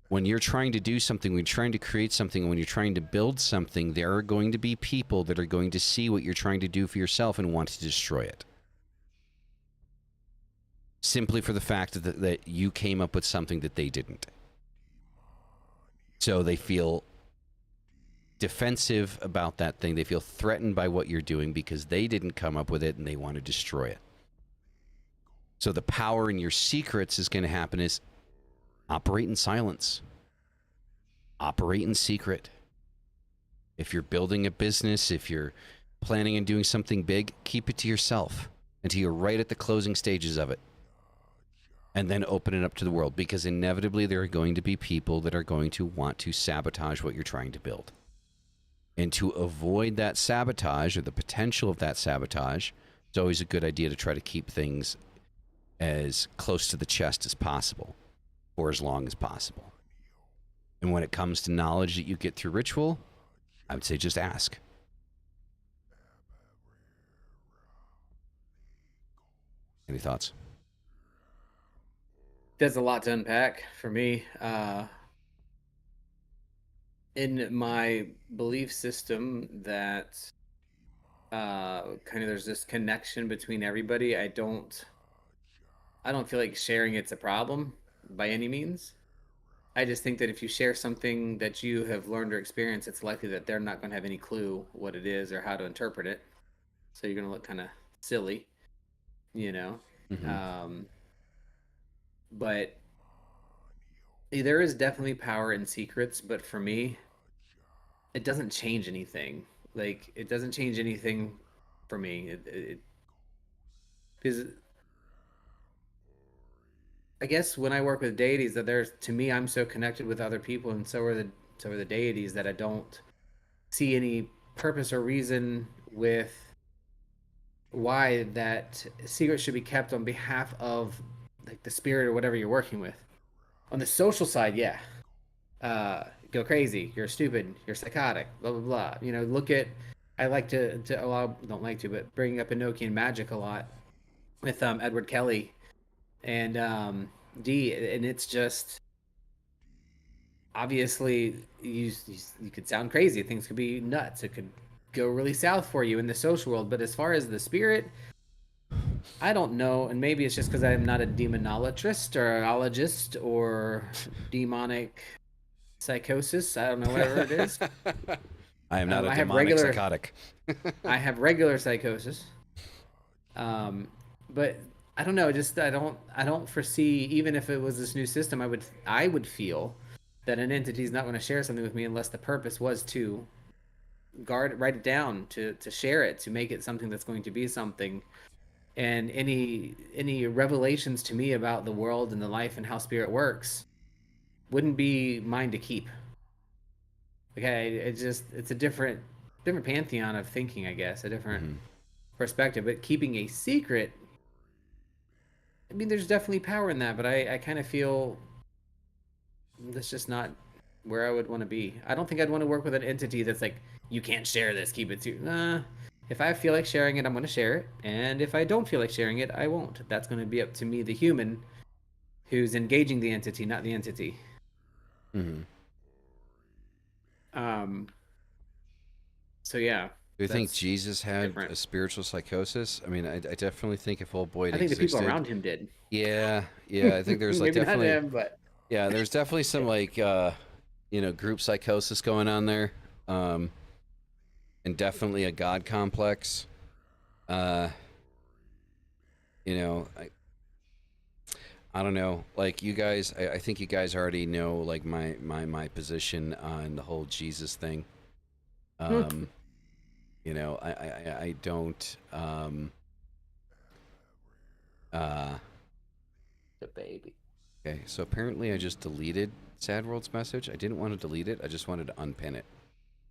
when you're trying to do something, when you're trying to create something, when you're trying to build something, there are going to be people that are going to see what you're trying to do for yourself and want to destroy it. Simply for the fact that you came up with something that they didn't. So they feel defensive about that thing. They feel threatened by what you're doing because they didn't come up with it and they want to destroy it. So the power in your secrets is going to happen is operate in silence. Operate in secret. If you're building a business, if you're planning on doing something big, keep it to yourself until you're right at the closing stages of it. And then open it up to the world, because inevitably there are going to be people that are going to want to sabotage what you're trying to build. And to avoid that sabotage or the potential of that sabotage, it's always a good idea to try to keep things as close to the chest as possible for as long as possible. And when it comes to knowledge that you get through ritual, I would say just ask. Any thoughts?
There's a lot to unpack for me. In my belief system that kind of there's this connection between everybody. I don't feel like sharing it's a problem by any means. I just think that if you share something that you have learned or experienced, it's likely that they're not going to have any clue what it is or how to interpret it. So you're going to look kind of silly, you know.
Mm-hmm.
But there is definitely power in secrets, but for me, it doesn't change anything. Like, it doesn't change anything for me. Because I guess when I work with deities, that there's, to me, I'm so connected with other people, and so are the deities, that I don't see any purpose or reason with why that secret should be kept on behalf of like the spirit or whatever you're working with. On the social side, yeah, go crazy, you're stupid, you're psychotic, blah blah blah. Look at, I like to allow, don't like to, but bring up Enochian magic a lot with Edward Kelly and D, and it's just obviously you could sound crazy, things could be nuts, it could go really south for you in the social world, but as far as the spirit, I don't know, and maybe it's just because I'm not a demonologist or ologist or demonic psychosis. I don't know, whatever it is.
I am not a
I have
demonic psychotic.
I have regular psychosis. But I don't know. Just I don't foresee, even if it was this new system, I would feel that an entity is not going to share something with me unless the purpose was to write it down, to share it, to make it something that's going to be something. and any revelations to me about the world and the life and how spirit works wouldn't be mine to keep. Okay, it's a different pantheon of thinking, I guess, a different
Mm-hmm.
perspective. But keeping a secret, I mean, there's definitely power in that, but I kind of feel that's just not where I would want to be. I don't think I'd want to work with an entity that's like, you can't share this, keep it to. Nah, if I feel like sharing it, I'm going to share it, and if I don't feel like sharing it, I won't. That's going to be up to me, the human, who's engaging the entity, not the entity.
Mm-hmm.
Um. So yeah,
Do you think
that's
Jesus had
different.
a spiritual psychosis? I mean, I definitely think if old Boyd
I think the people
existed,
around him did.
yeah, I think there's like
Maybe not
definitely,
him, but
yeah, there's definitely some like, group psychosis going on there, um, and definitely a God complex. Uh, I don't know. Like you guys, I think you guys already know like my position on the whole Jesus thing. Um, I don't. Uh,
the baby.
okay, so apparently I just deleted Sad World's message. I didn't want to delete it. I just wanted to unpin it.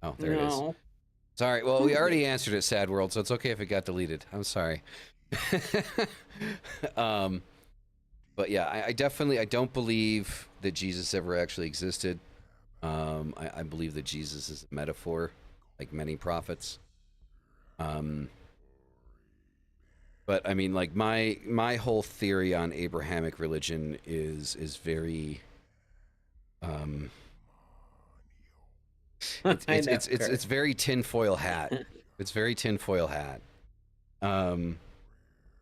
Oh, there it is.
No.
Sorry. Well, we already answered it, Sad World, so it's okay if it got deleted. I'm sorry. um, but yeah, I definitely I don't believe that Jesus ever actually existed. I believe that Jesus is a metaphor, like many prophets. Um, but I mean, like my whole theory on Abrahamic religion is very
I know,
it's very tinfoil hat. It's very tinfoil hat. So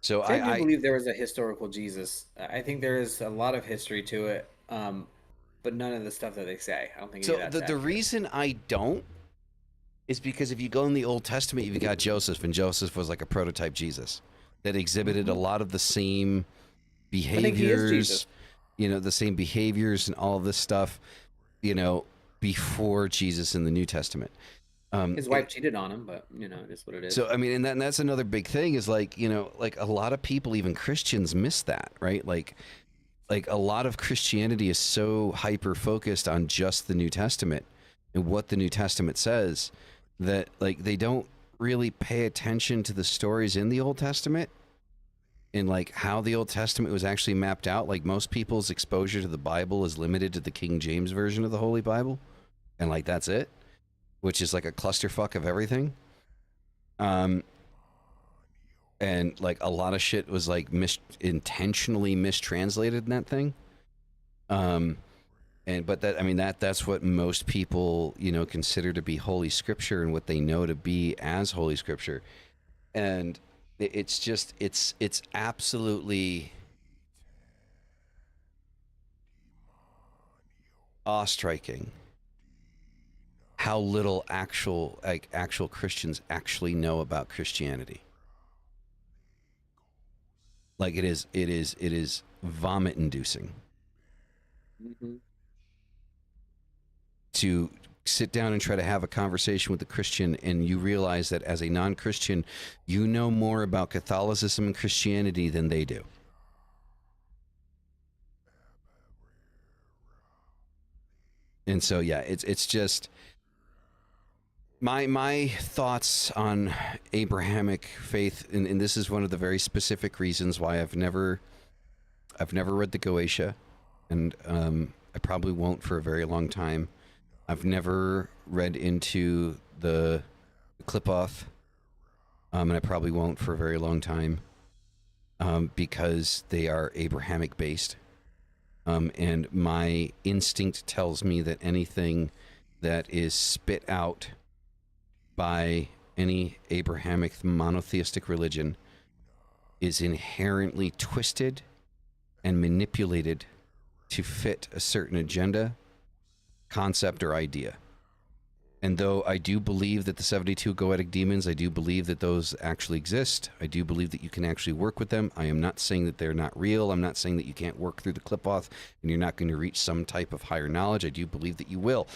See, I do
I
believe there was a historical Jesus. I think there is a lot of history to it, but none of the stuff that they say. I don't think any
so
of that's
the
accurate.
reason I don't is because if you go in the Old Testament, you've got Joseph, and Joseph was like a prototype Jesus that exhibited a lot of the same
I think he is
behaviors,
Jesus.
the same behaviors and all of this stuff, before Jesus in the New Testament.
His wife cheated on him, but it is what it is.
So I mean, and that's another big thing is like like a lot of people, even Christians, miss that, right? Like a lot of Christianity is so hyper focused on just the New Testament and what the New Testament says that like they don't really pay attention to the stories in the Old Testament and like how the Old Testament was actually mapped out. Like most people's exposure to the Bible is limited to the King James version of the Holy Bible, and like that's it, which is like a clusterfuck of everything. And like a lot of shit was like intentionally mistranslated in that thing. But that, I mean, that's what most people, consider to be Holy Scripture and what they know to be as Holy Scripture. And it's just, it's absolutely awe-striking how little actual Christians actually know about Christianity. Like it is vomit-inducing to sit down and try to have a conversation with a Christian, and you realize that as a non-Christian, you know more about Catholicism and Christianity than they do. And so, yeah, it's just my thoughts on Abrahamic faith, and this is one of the very specific reasons why I've never read the Goetia, and I probably won't for a very long time. I've never read into the Clip-Off, and I probably won't for a very long time, because they are Abrahamic based. And my instinct tells me that anything that is spit out by any Abrahamic monotheistic religion is inherently twisted and manipulated to fit a certain agenda, concept, or idea. And though I do believe that the 72 goetic demons, I do believe that those actually exist. I do believe that you can actually work with them. I am not saying that they're not real. I'm not saying that you can't work through the Clip-Off and you're not going to reach some type of higher knowledge. I do believe that you will.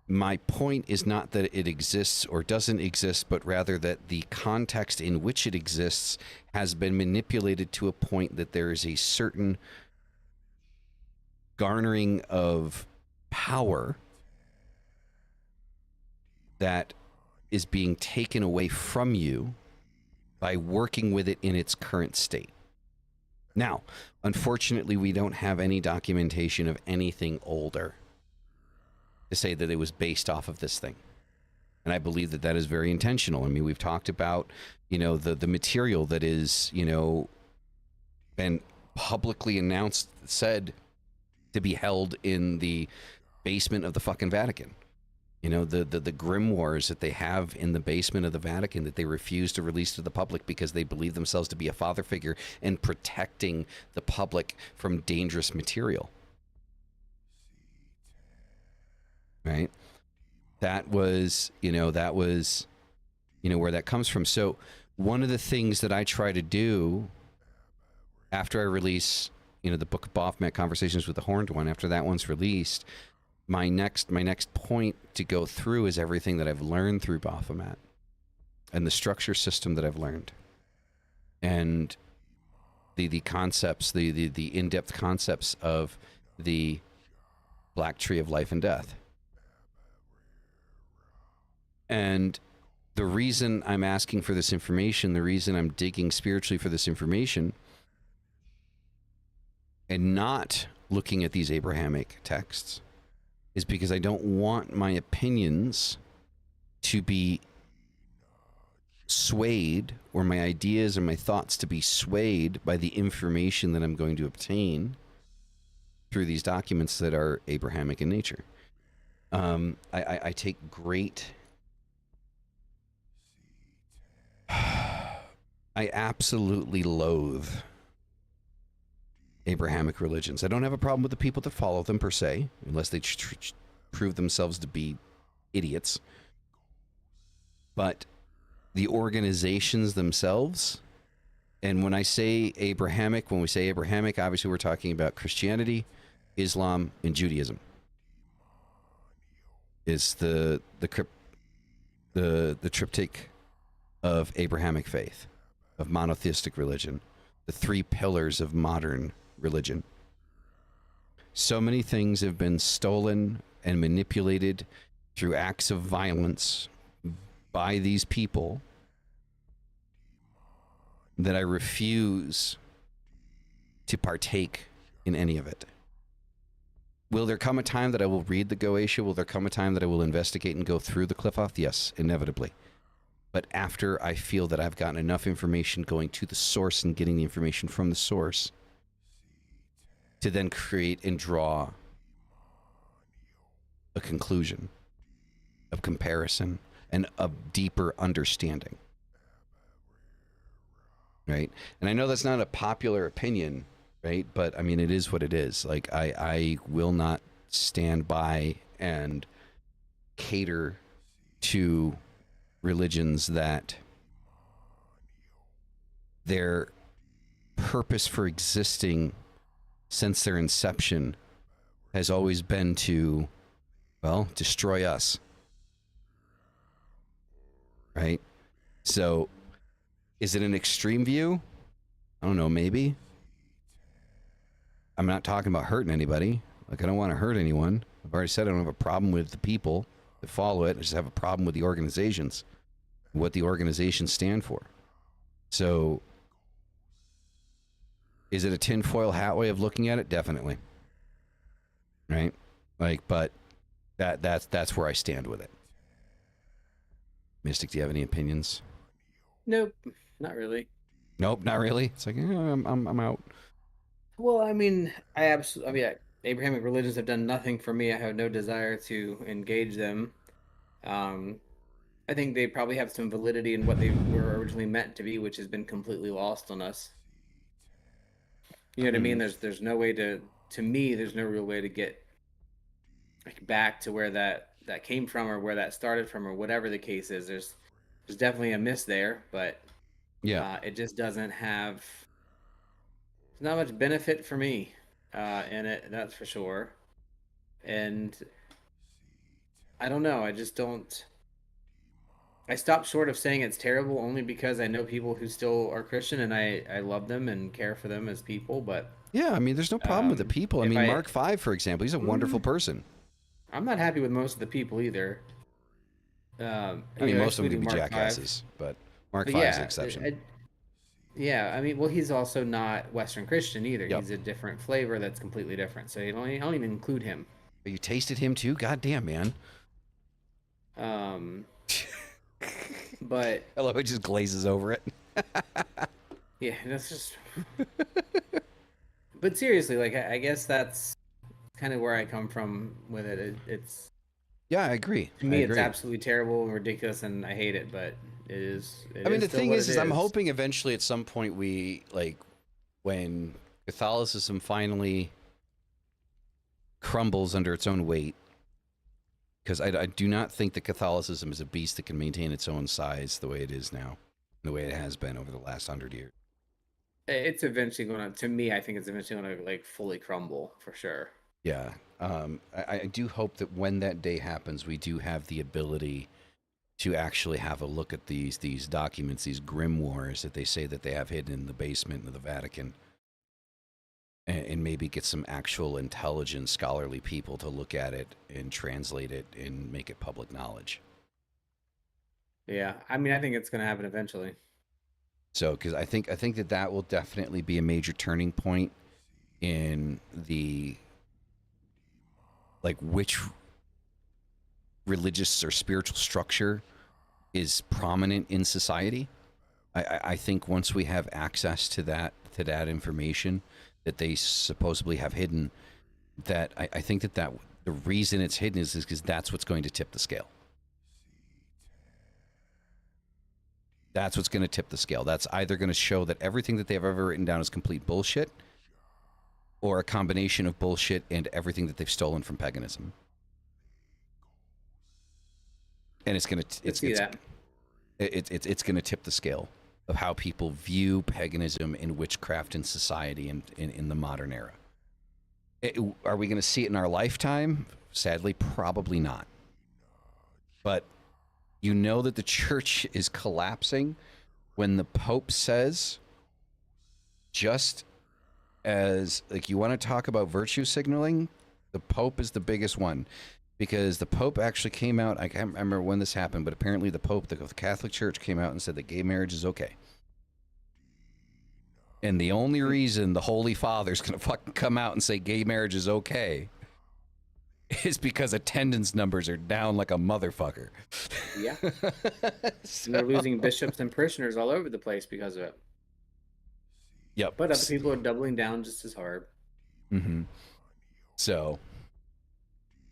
My point is not that it exists or doesn't exist, but rather that the context in which it exists has been manipulated to a point that there is a certain garnering of power that is being taken away from you by working with it in its current state. Now, unfortunately, we don't have any documentation of anything older to say that it was based off of this thing. And I believe that that is very intentional. I mean, we've talked about, the material that is, been publicly announced, said to be held in the basement of the fucking Vatican. The grimoires that they have in the basement of the Vatican that they refuse to release to the public because they believe themselves to be a father figure and protecting the public from dangerous material. Right? That was where that comes from. So one of the things that I try to do after I release, the Book of Baphomet, Conversations with the Horned One, after that one's released, my next point to go through is everything that I've learned through Baphomet and the structure system that I've learned and the concepts, the in-depth concepts of the Black Tree of Life and Death. And the reason I'm asking for this information, the reason I'm digging spiritually for this information and not looking at these Abrahamic texts is because I don't want my opinions to be swayed, or my ideas or my thoughts to be swayed by the information that I'm going to obtain through these documents that are Abrahamic in nature. I take great... I absolutely loathe Abrahamic religions. I don't have a problem with the people that follow them per se, unless they prove themselves to be idiots. But the organizations themselves, and when we say Abrahamic, obviously we're talking about Christianity, Islam, and Judaism. Is the triptych of Abrahamic faith, of monotheistic religion, the three pillars of modern religion. So many things have been stolen and manipulated through acts of violence by these people that I refuse to partake in any of it. Will there come a time that I will read the Goetia? Will there come a time that I will investigate and go through the Qliphoth? Yes, inevitably. But after I feel that I've gotten enough information going to the source and getting the information from the source to then create and draw a conclusion of comparison and a deeper understanding. Right? And I know that's not a popular opinion, right? But I mean, it is what it is. Like, I will not stand by and cater to religions that their purpose for existing since their inception has always been to, well, destroy us. Right? So, is it an extreme view? I don't know, maybe. I'm not talking about hurting anybody. Like, I don't want to hurt anyone. I've already said I don't have a problem with the people that follow it. I just have a problem with the organizations, what the organizations stand for. So, is it a tinfoil hat way of looking at it? Definitely. Right? Like, but that's where I stand with it. Mystic, do you have any opinions?
Nope, not really.
Nope, not really. It's like, I'm out.
Well, I mean, Abrahamic religions have done nothing for me. I have no desire to engage them. I think they probably have some validity in what they were originally meant to be, which has been completely lost on us. You know what I mean? There's no way to me, there's no real way to get like back to where that came from or where that started from or whatever the case is. There's definitely a miss there, but
yeah,
it just doesn't have. There's not much benefit for me in it, that's for sure. And I don't know. I just don't. I stopped short of saying it's terrible only because I know people who still are Christian and I love them and care for them as people. But
Yeah, I mean, there's no problem with the people. I
if
mean, Mark V, for example, he's a wonderful person.
I'm not happy with most of the people either.
I mean, most of them
excluding
can be
Mark
jackasses, but Mark
But
V is
yeah,
the exception.
yeah. I mean, well, he's also not Western Christian either.
Yep.
He's a different flavor that's completely different. So I don't even include him.
But you tasted him too? God damn, man.
Um, but
I love it just glazes over it.
yeah, that's just. But seriously, like I guess that's kind of where I come from with it. It's
Yeah, I agree.
to me, it's absolutely terrible and ridiculous, and I hate it. But it is.
I mean, the thing is I'm hoping eventually at some point we, like, when Catholicism finally crumbles under its own weight, because I do not think that Catholicism is a beast that can maintain its own size the way it is now, the way it has been over the last 100 years.
It's eventually going to me, I think it's eventually going to like fully crumble for sure.
Yeah. I do hope that when that day happens, we do have the ability to actually have a look at these documents, these grimoires that they say that they have hidden in the basement of the Vatican, and maybe get some actual intelligent, scholarly people to look at it and translate it and make it public knowledge.
Yeah, I mean, I think it's going to happen eventually.
So, because I think that will definitely be a major turning point in the, like, which religious or spiritual structure is prominent in society. I think once we have access to that information that they supposedly have hidden, that I think that the reason it's hidden is because that's what's going to tip the scale. That's what's going to tip the scale. That's either going to show that everything that they've ever written down is complete bullshit, or a combination of bullshit and everything that they've stolen from paganism. And it's going to it's going to tip the scale of how people view paganism and witchcraft in society and in the modern era. Are we going to see it in our lifetime? Sadly, probably not. But you know that the church is collapsing when the Pope says, just as, like, you want to talk about virtue signaling, the Pope is the biggest one. Because the Pope actually came out, I can't remember when this happened, but apparently the Pope, the Catholic Church, came out and said that gay marriage is okay. And the only reason the Holy Father's going to fucking come out and say gay marriage is okay is because attendance numbers are down like a motherfucker.
Yeah. So, and they're losing bishops and parishioners all over the place because of it.
Yep.
But other people are doubling down just as hard.
Mm-hmm. So,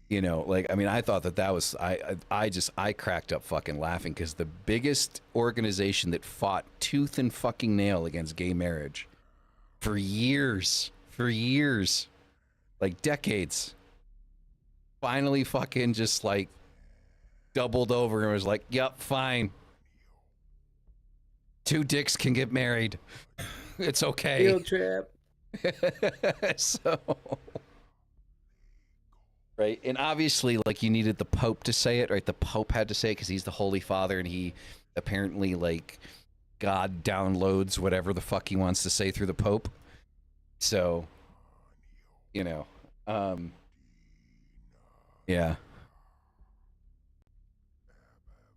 you know, like, I mean, I thought that was, I cracked up fucking laughing because the biggest organization that fought tooth and fucking nail against gay marriage for years, like decades, finally fucking just like doubled over and was like, yep, fine. Two dicks can get married. It's okay.
Field trip.
So, right, and obviously, like, you needed the Pope to say it, right? The Pope had to say it because he's the Holy Father, and he apparently, like, God downloads whatever the fuck he wants to say through the Pope. So, you know, yeah,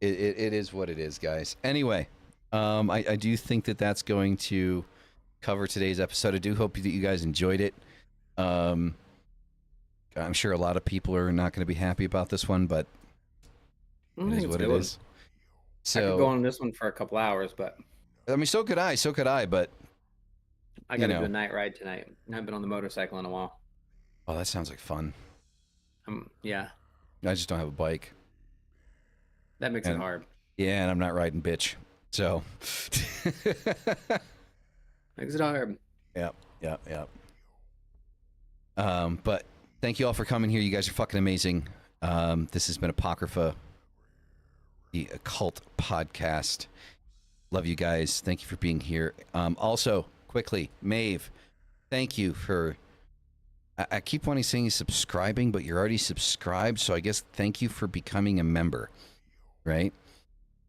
it is what it is, guys. Anyway, I do think that that's going to cover today's episode. I do hope that you guys enjoyed it. I'm sure a lot of people are not going to be happy about this one, but it is what it is. So,
I could go on this one for a couple hours, but
I mean, so could I, but
I got to do a night ride tonight. I haven't been on the motorcycle in a while.
Oh, that sounds like fun.
Yeah.
I just don't have a bike.
That makes it hard.
Yeah, and I'm not riding bitch. So.
Makes it hard.
Yep. But thank you all for coming here. You guys are fucking amazing. This has been Apocrypha, the occult podcast. Love you guys. Thank you for being here. Also, quickly, Maeve, thank you for I keep wanting to say subscribing, but you're already subscribed. So I guess thank you for becoming a member, right?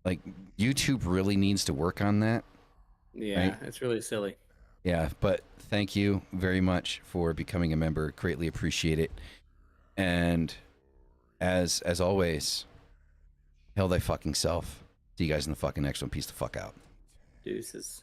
Like YouTube really needs to work on that.
Yeah,
right?
it's really silly.
Yeah, but thank you very much for becoming a member. Greatly appreciate it. And as always, hell thy fucking self. See you guys in the fucking next one. Peace the fuck out.
Deuces.